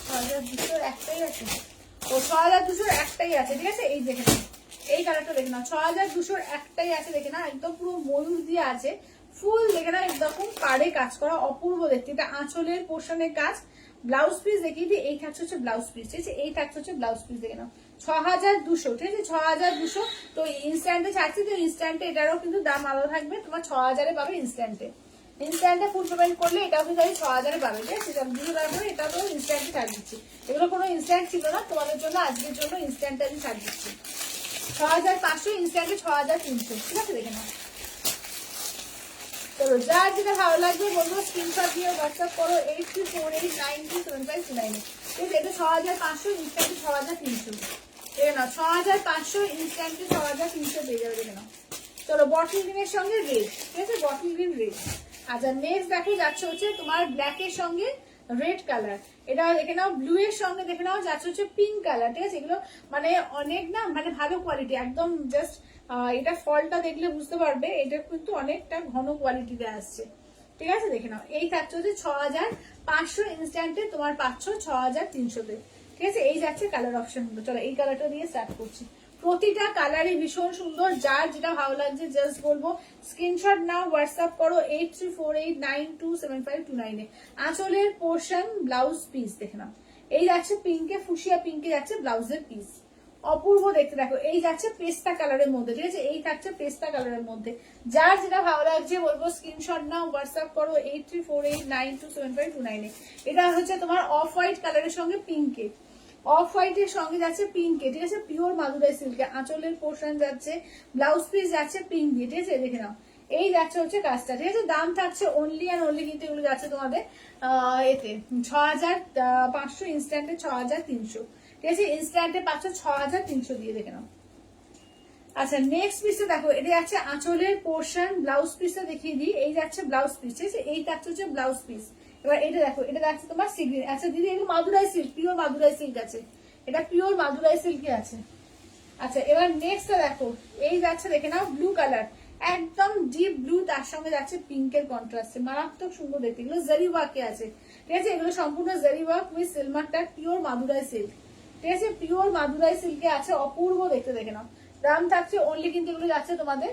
Speaker 1: 6200 একটাই আছে, ও 6200 একটাই আছে, ঠিক আছে? এই দেখে নাও, এই কালারটা দেখে নাও, 6200 একটাই আছে, দেখে না একদম পুরো ময়ূর দিয়ে আছে, ফুল দেখে না একদম পাড়ে কাজ করা, অপূর্ব দেখতে। এটা আঁচলের পোর্শনের কাজ। ব্লাউজ পিস দেখিয়ে দিই, এই থাকছে হচ্ছে ব্লাউজ পিস, ঠিক আছে? এই থাকছে হচ্ছে ব্লাউজ পিস, দেখে নাও 6200, ঠিক আছে? 6200। তো ইনস্ট্যান্টে ছাড়ছি, তো ইনস্ট্যান্টে এটারও কিন্তু দাম আলাদা থাকবে, তোমার 6000-এ পাবে ইনস্ট্যান্টে। ইনস্ট্যান্টে ফুল পেমেন্ট করলে এটাও কিন্তু আমি 6000-এ পাবে, ঠিক আছে? দুটো তারপরে এটা তো ইনস্ট্যান্টে ছাড় দিচ্ছি, এগুলো কোনো ইনস্ট্যান্ট ছিল না, তোমাদের জন্য আজকের জন্য ইনস্ট্যান্টে আমি ছাড় দিচ্ছি। 6500 ইনস্ট্যান্টে 6300, ঠিক আছে? দেখে নাও। চলো যার যেটা ভালো লাগবে বলবো স্ক্রিনশট দিয়ে হোয়াটসঅ্যাপ করো 8348927529। ঠিক আছে? এটা 6500 ইনস্ট্যান্টে 6300, দেখে নাও 6500 ইনস্ট্যান্টে 6300 পেয়ে যাবে, দেখে নাও। চলো বটল গ্রিনের সঙ্গে রেড, ঠিক আছে? Bottle green red. আচ্ছা নেক্সট দেখে যাচ্ছে হচ্ছে তোমার ব্ল্যাকের সঙ্গে রেড কালার, এটা দেখে নাও। ব্লু এর সঙ্গে দেখে নাও যাচ্ছে হচ্ছে পিঙ্ক কালার, ঠিক আছে? এগুলো মানে অনেক না মানে ভালো কোয়ালিটি, একদম জাস্ট এটা ফলটা দেখলে বুঝতে পারবে, এটা কিন্তু অনেকটা ঘন কোয়ালিটিতে আসছে, ঠিক আছে? দেখে নাও এই থাকছে হচ্ছে 6500 ইনস্ট্যান্টে তোমার পাচ্ছ 6300-তে, ঠিক আছে? এই যাচ্ছে কালার অপশন গুলো। চলো এই কালারটা দিয়ে স্টার্ট করছি। প্রতিটা কালারই ভীষণ সুন্দর, যার যেটা ভালো লাগছে জাস্ট বলবো স্ক্রিনশট নাও, হোয়াটসঅ্যাপ করো 8348927529-এ। আঁচলের পোর্শন ব্লাউজ পিস দেখে নাও, এই যাচ্ছে পিঙ্কে, ফুসিয়া পিঙ্কে যাচ্ছে ব্লাউজের পিস, অপূর্ব দেখতে। দেখো এই যাচ্ছে পেস্তা কালারের মধ্যে, ঠিক আছে? এই থাকছে পেস্তা কালারের মধ্যে, যার যেটা ভালো লাগছে বলবো স্ক্রিনশট নাও, হোয়াটসঅ্যাপ করো 8348927529-এ। এটা হচ্ছে তোমার অফ হোয়াইট কালারের সঙ্গে পিঙ্কে, অফ হোয়াইটের সঙ্গে যাচ্ছে পিঙ্কে, ঠিক আছে, পিওর মাদুরাই সিল্কে। আঁচলের পোর্শন যাচ্ছে, ব্লাউজ পিস যাচ্ছে পিঙ্ক দিয়ে, ঠিক আছে, দেখে নাও। এই যাচ্ছে হচ্ছে কাজটা, ঠিক আছে। দাম থাকছে অনলি অ্যান্ড অনলি, কিন্তু এগুলো যাচ্ছে তোমাদের এতে 6500, ইনস্ট্যান্টে 6300, ঠিক আছে। ইনস্ট্যান্টে পাচ্ছ 6300 দিয়ে, দেখে নাও। আচ্ছা নেক্সট পিসটা দেখো, এটা যাচ্ছে আঁচলের পোর্শন, ব্লাউজ পিসটা দেখিয়ে দিই। এই যাচ্ছে ব্লাউজ পিস, ঠিক আছে, এই থাকছে হচ্ছে ব্লাউজ পিস। এবার এটা দেখো, এটা যাচ্ছে তোমার সিগ্রিন। আচ্ছা দিদি এটা Madurai silk, pure Madurai silk আছে, এটা পিওর মাদুরাই সিল্কে আছে। আচ্ছা এবার নেক্সটটা দেখো, এই যাচ্ছে দেখে নাও ব্লু কালার, একদম ডিপ ব্লু, তার সঙ্গে যাচ্ছে পিঙ্কের কন্ট্রাস্টে, মারাত্মক সুন্দর দেখতে। এগুলো জারি ওয়ার্কে আছে, ঠিক আছে, এগুলো সম্পূর্ণ জারি ওয়ার্ক উইথ সিলমারটা, পিওর মাদুরাই সিল্ক, ঠিক আছে, পিওর মাদুরাই সিল্কে আছে, অপূর্ব দেখতে, দেখে নাও। দাম থাকছে অনলি, কিন্তু এগুলো যাচ্ছে তোমাদের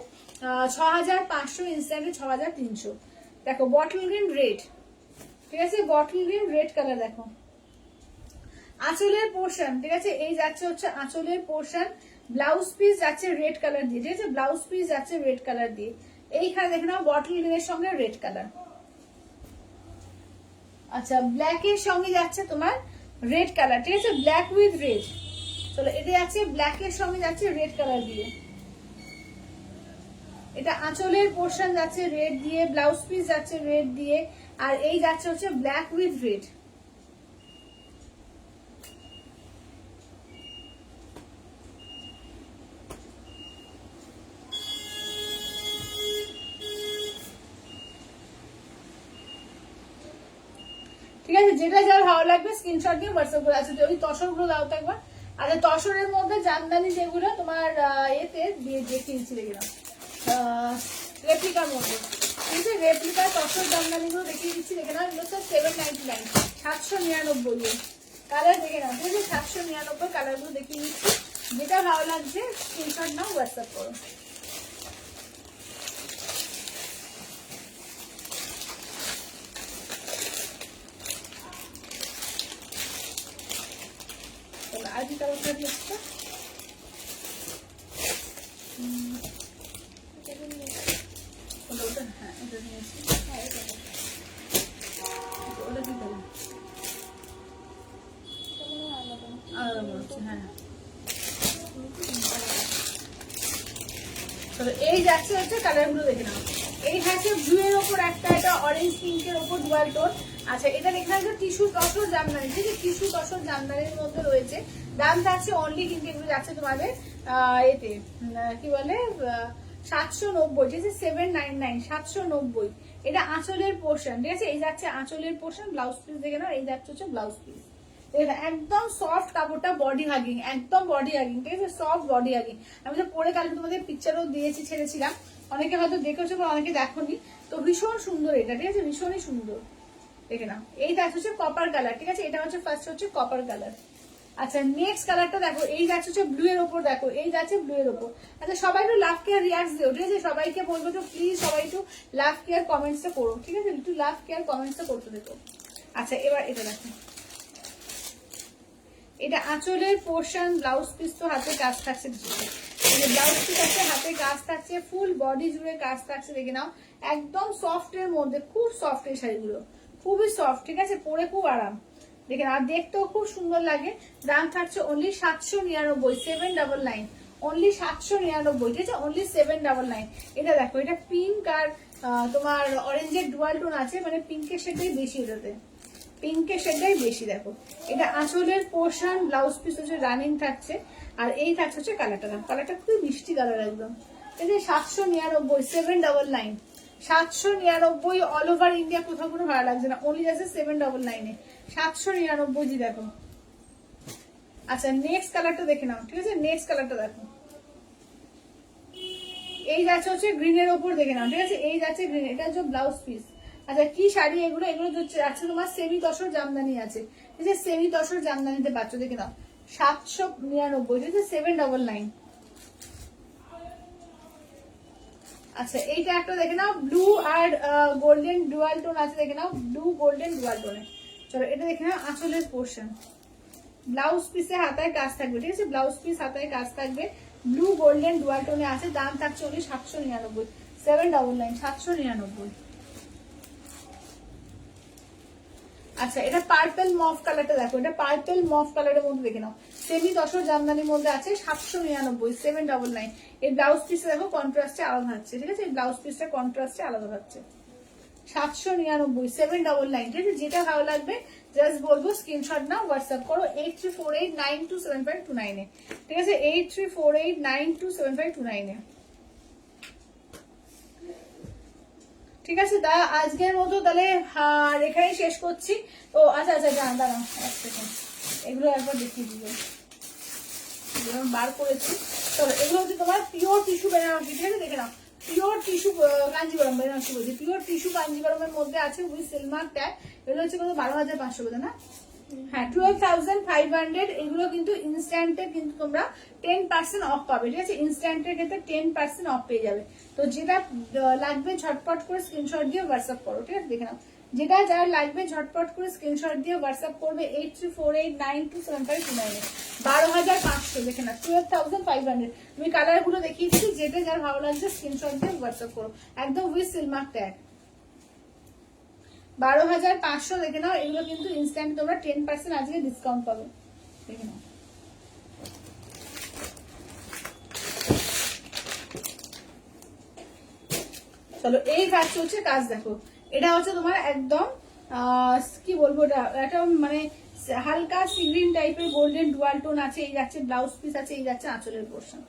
Speaker 1: 6500, ইনস্ট্যান্টে 6300। দেখো বটল গ্রিন রেড, ঠিক আছে, বটল গ্রিন রেড কালার দেখো। আঁচলের পোর্শন, ঠিক আছে, এই যাচ্ছে হচ্ছে আঁচলের পোর্শন, ব্লাউজ পিস যাচ্ছে রেড কালার দিয়ে, ঠিক আছে, ব্লাউজ পিস যাচ্ছে রেড কালার দিয়ে। এইখানে দেখে নাও বটল গ্রিনের সঙ্গে রেড কালার। আচ্ছা ব্ল্যাক এর সঙ্গে যাচ্ছে তোমার রেড কালার, ঠিক আছে, ব্ল্যাক উইথ রেড। চলো এটা যাচ্ছে ব্ল্যাক এর সঙ্গে যাচ্ছে রেড কালার দিয়ে। এটা আঁচলের পোর্শন যাচ্ছে রেড দিয়ে, ব্লাউজ পিস যাচ্ছে রেড দিয়ে, আর এই যাচ্ছে হচ্ছে ব্ল্যাক উইথ রেড। ঠিক আছে, যেটা যার ভালো লাগবে স্ক্রিনশট দিয়ে হোয়াটসঅ্যাপ করে। আছে ওই তসরগুলো দাও তো একবার। আর তসরের মধ্যে জামদানি যেগুলো তোমার এতে দিয়ে দেখিয়েছি, দেখে নাও রেপ্লিকার মধ্যে, ঠিক আছে, রেপ্লিকার তসর জামদানিগুলো দেখিয়ে দিচ্ছি, দেখে নাও। এগুলো স্যার 799, 799 কালার, দেখে নাও, ঠিক আছে, 799 কালারগুলো দেখিয়ে দিচ্ছি। যেটা ভালো লাগছে স্ক্রিনশট নাও, হোয়াটসঅ্যাপ করো। আজকে কালারটা দিচ্ছি, হ্যাঁ এটা নিয়েছি, ওটা কি করবো আলাদা মনে হচ্ছে, হ্যাঁ। এই যাচ্ছে হচ্ছে কালারগুলো দেখে নাও। এই হচ্ছে ব্লু এর ওপর একটা, এটা অরেঞ্জ পিঙ্কের ওপর ডুয়াল টোন। আচ্ছা এটা দেখে নাও টিস্যু তসর জামদানি, ঠিক আছে, টিস্যু তসর জামদানির মধ্যে রয়েছে। দাম থাকছে অনলি, কিন্তু এগুলো যাচ্ছে তোমাদের এতে কি বলে 790, ঠিক আছে, 799, 790। এটা আঁচলের পোর্শন, ঠিক আছে, এই যাচ্ছে আঁচলের পোর্শন, ব্লাউজ পিস দেখে নাও, এই যাচ্ছে হচ্ছে ব্লাউজ পিস। একদম সফট কাপড়টা, বডি হাগিং, একদম বডি হাগিং, ঠিক আছে, সফট বডি হাগিং। আমি তো পরে কালকে তোমাদের পিকচারও দিয়েছি, ছেড়েছিলাম, অনেকে হয়তো দেখেছো বা অনেকে দেখোনি। তো ভীষণ সুন্দর এটা, ঠিক আছে, ভীষণই সুন্দর, দেখে নাও। এইটা হচ্ছে কপার কালার, ঠিক আছে, এটা হচ্ছে ফার্স্ট হচ্ছে কপার কালার। আচ্ছা নেক্সট কালারটা দেখো, এই যাচ্ছে হচ্ছে ব্লু এর ওপর, দেখো এই যাচ্ছে ব্লু এর ওপর। আচ্ছা সবাই একটু লাভ কেয়ার রিয়াক্ট দিও, ঠিক আছে, সবাইকে বলবো তো প্লিজ সবাই একটু লাভ কেয়ার কমেন্টসটা করো, ঠিক আছে, একটু লাভ কেয়ার কমেন্টসটা করতে দেখো। আচ্ছা এবার এটা দেখো, এটা আঁচলের পোর্শন, ব্লাউজ পিস তো হাতে কাজ থাকছে, ব্লাউজ পিস আছে, হাতে কাজ থাকছে, ফুল বডি জুড়ে কাজ থাকছে, দেখে নাও। একদম সফট এর মধ্যে, খুব সফট এই শাড়িগুলো, খুবই সফট, ঠিক আছে, পরে খুব আরাম, দেখেন, আর দেখতেও খুব সুন্দর লাগে। দাম থাকছে অনলি 799, 799, অনলি 799, ঠিক আছে, অনলি 799। এটা দেখো, এটা পিঙ্ক আর তোমার অরেঞ্জের ডুয়াল টোন আছে, মানে পিঙ্কের শেডটাই বেশি, এটাতে পিঙ্কের শেডটাই বেশি। দেখো এটা আঁচলের পোর্শন, ব্লাউজ পিস হচ্ছে রানিং থাকছে, আর এই থাকছে হচ্ছে কালারটা, কালারটা খুবই মিষ্টি কালার একদম। এই যে 799, 799, 799, অল ওভার ইন্ডিয়া, কোথাও কোনো ভালো লাগছে না, অনলি যাচ্ছে 799 799 জি, দেখো। আচ্ছা নেক্সট কালারটা দেখে নাও, ঠিক আছে, নেক্সট কালারটা দেখো, এই যাচ্ছে হচ্ছে গ্রিনের ওপর, দেখে নাও, ঠিক আছে, এই যাচ্ছে গ্রিন, এটা হচ্ছে ব্লাউজ পিস। আচ্ছা কি শাড়ি এগুলো, এগুলো আছে তোমার সেমি তসর জামদানি আছে, ঠিক আছে, সেমি তসর জামদানিতে পাচ্ছ, দেখে নাও, 799, ঠিক আছে, 799। আচ্ছা এইটা একটা দেখে নাও, ব্লু আর গোল্ডেন ডুয়াল টোন আছে, দেখে নাও, ব্লু গোল্ডেন ডুয়াল টোনে। চলো এটা দেখে নাও আঁচলের পোর্শন, ব্লাউজ পিসে হাতায় কাজ থাকবে, ঠিক আছে, ব্লাউজ পিস হাতায় কাজ থাকবে, ব্লু গোল্ডেন ডুয়াল টোনে আছে। দাম থাকছে ওই 799, 799, 799। আচ্ছা এটা পার্পল মফ কালারটা দেখো, এটা পার্পল মফ কালারের মধ্যে দেখে নাও, সেমি তসর জামদানির মধ্যে আছে, 799 799। এই ব্লাউজ পিসটা দেখো কন্ট্রাস্টে আলাদা হচ্ছে, ঠিক আছে, এই ব্লাউজ পিসটা কন্ট্রাস্টে আলাদা হচ্ছে, 799 799, ঠিক আছে। যেটা ভালো লাগবে জাস্ট বলবো স্ক্রিনশট নাও, হোয়াটসঅ্যাপ করো 8348927529 এ, ঠিক আছে, 8348927529 এ, ঠিক আছে। তা আজকের মতো তাহলে এখানেই শেষ করছি। তো আচ্ছা আচ্ছা দাঁড়াও এক সেকেন্ড, এগুলো একবার দেখিয়ে দিল, বার করেছি। চলো এগুলো হচ্ছে তোমার পিওর টিস্যু বেনারসি, ঠিক আছে, দেখে নাও, পিওর টিস্যু কাঞ্জিবরম বেনারসি বলছি, পিওর টিস্যু কাঞ্জিবরমের মধ্যে আছে উইথ সিলমার্ক ট্যাগ। এগুলো হচ্ছে কত 12,500 বোধ না, হ্যাঁ 12,500। এগুলো কিন্তু ইনস্ট্যান্টে কিন্তু তোমরা 10% অফ পাবে, ঠিক আছে, ইনস্ট্যান্টের ক্ষেত্রে 10% অফ পেয়ে যাবে। তো যেটা লাগবে ঝটপট করে স্ক্রিনশট দিয়ে হোয়াটসঅ্যাপ করো, ঠিক আছে, দেখে নাও, যেটা যার লাগবে ঝটপট করে স্ক্রিনশট দিয়ে হোয়াটসঅ্যাপ করবে 8348927529 এ, 12,500 দেখে না, 12,500। তুমি কালার গুলো দেখিয়ে দিচ্ছি, যেটা যার ভালো লাগছে স্ক্রিনশট দিয়ে হোয়াটসঅ্যাপ করো, একদম উইথ সিলমার্ক ট্যাগ, 12,500 দেখে নাও। এগুলো কিন্তু ইনস্ট্যান্ট তোমরা 10% আজকে ডিসকাউন্ট পাবে, দেখে নাও। চলো এই কাজ চলছে, কাজ দেখো, এটা হচ্ছে তোমার একদম কি বলবো, এটা মানে হালকা সি গ্রিন টাইপের গোল্ডেন ডুয়াল টোন আছে, এই যাচ্ছে ব্লাউজ পিস আছে, এই যাচ্ছে আঁচলের পোর্শন।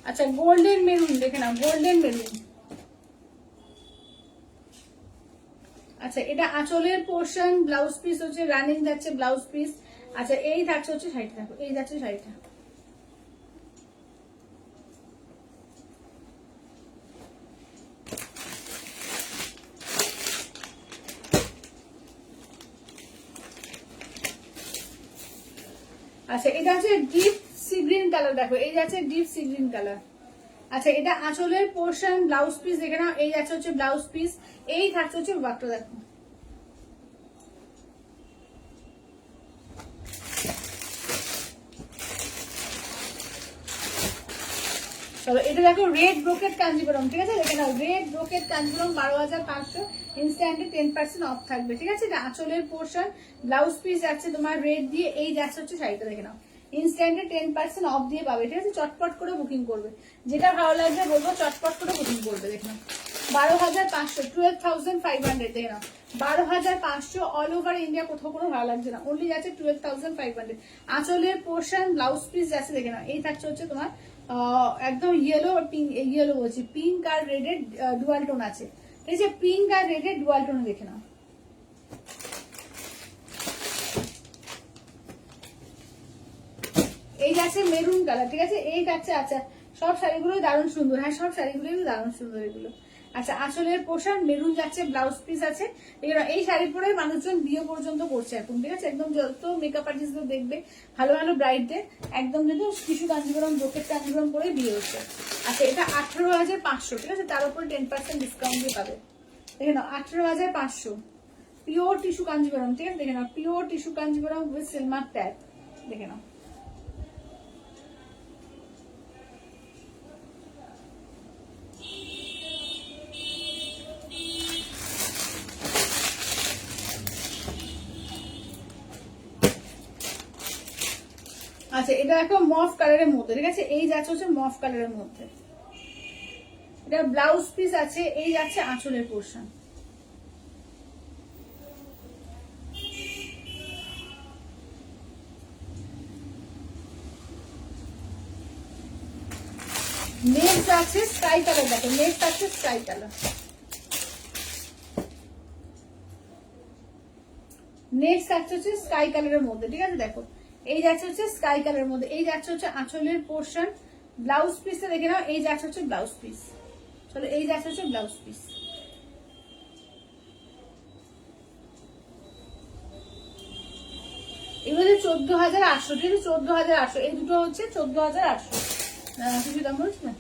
Speaker 1: আচ্ছা গোল্ডেন মেরুন দেখে নাও, গোল্ডেন মেরুন। আচ্ছা এটা আঁচলের পোর্শন, ব্লাউজ পিস হচ্ছে রানিং যাচ্ছে ব্লাউজ পিস। আচ্ছা এই থাকছে হচ্ছে শাড়িটা, দেখো এই যাচ্ছে শাড়িটা, আচ্ছা এটা হচ্ছে ডিপ সি গ্রিন কালার, দেখো এই যাচ্ছে ডিপ সি গ্রিন কালার। আচ্ছা এটা আঁচলের পোর্শন, ব্লাউজ পিস দেখে নাও, এই যাচ্ছে হচ্ছে ব্লাউজ পিস, এই থাকছে হচ্ছে ওয়ার্কটা দেখো। চলো এটা দেখো রেড ব্রোকেট কাঞ্জিবরম, ঠিক আছে, দেখে নাও রেড ব্রোকেট কাঞ্জিবরম 12,500, ইনস্ট্যান্টে 10% অফ থাকবে, ঠিক আছে। এটা আঁচলের পোর্শন, ব্লাউজ পিস যাচ্ছে তোমার রেড দিয়ে, এই যাচ্ছে হচ্ছে শাড়িটা দেখে নাও, ইনস্ট্যান্টে 10% অফ দিয়ে পাবে, ঠিক আছে। চটপট করে বুকিং করবে, যেটা ভালো লাগবে বলবো চটপট করে বুকিং করবে, দেখে নাও 12,500, 12,500 দেখে নাও, 12,500 অল ওভার ইন্ডিয়া, কোথাও কোনো ভালো লাগছে না, অনলি যাচ্ছে 12,500। আঁচলের পোর্শন, ব্লাউজ পিস যাচ্ছে দেখে নাও, এই থাকছে হচ্ছে তোমার একদম ইয়েলো পিঙ্ক, ইয়েলো বলছি পিঙ্ক আর রেডের ডুয়াল টোন আছে, ঠিক আছে, পিঙ্ক আর রেডের ডুয়াল টোন দেখে নাও। এই যাচ্ছে মেরুন কালার, ঠিক আছে, এই যাচ্ছে। আচ্ছা সব শাড়িগুলোই দারুণ সুন্দর, হ্যাঁ সব শাড়িগুলোই দারুণ সুন্দর এগুলো। আচ্ছা আঁচলের পোশাক মেরুন যাচ্ছে, ব্লাউজ পিস আছে, এই শাড়ি পরে মানুষজন বিয়ে পর্যন্ত করছে এখন, ঠিক আছে, একদম যত মেকআপ আর্টিস্ট দেখবে ভালো ভালো ব্রাইডদের একদম যদি টিস্যু কাঞ্জিবরম ব্রোকেট কাঞ্জিবরম করে বিয়ে হচ্ছে। আচ্ছা এটা 18,500, ঠিক আছে, তার উপরে 10% ডিসকাউন্ট দিয়ে পাবে, দেখে নাও 18,500 পিওর টিস্যু কাঞ্জিবরম, ঠিক আছে, দেখে নাও pure tissue Kanjivaram with silk mark tag, দেখে নাও। আচ্ছা এটা একটা মফ কালারের মধ্যে, ঠিক আছে, এই যাচ্ছে হচ্ছে মফ কালারের মধ্যে, এটা ব্লাউজ পিস আছে, এই যাচ্ছে আঁচলের পোর্শন। নেক্সট আছে স্কাই কালার, দেখো নেক্সট আছে স্কাই কালার, নেক্সট আছে হচ্ছে স্কাই কালারের মধ্যে, ঠিক আছে, দেখো এই যাচ্ছে হচ্ছে স্কাই কালারের মধ্যে, এই যাচ্ছে হচ্ছে আঁচলের পোর্শন, ব্লাউজ পিসটা দেখে নাও, এই যাচ্ছে হচ্ছে ব্লাউজ পিস, চলো এই যাচ্ছে হচ্ছে ব্লাউজ পিস। এগুলো হচ্ছে 14,800, ঠিক আছে, 14,800, এই দুটো হচ্ছে 14,800, কিছু দাম বলছি না,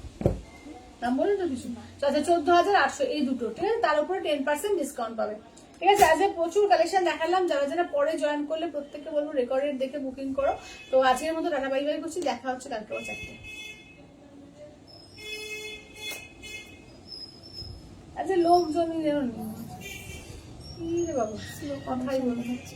Speaker 1: দাম বলে তো কিছু, আচ্ছা 14,800 এই দুটো, ঠিক আছে, তার উপরে 10% ডিসকাউন্ট পাবে, ঠিক আছে, আজকে প্রচুর কালেকশন দেখালাম। যারা যারা পরে জয়েন করলে প্রত্যেককে বলবো রেকর্ডেড দেখে বুকিং করো। তো আজকের মতো টাটা বাই বাই করছি, দেখা হচ্ছে কালকে 4টে। আচ্ছা লোকজন যেন নেই, কি রে বাবা কথাই বলে হচ্ছে।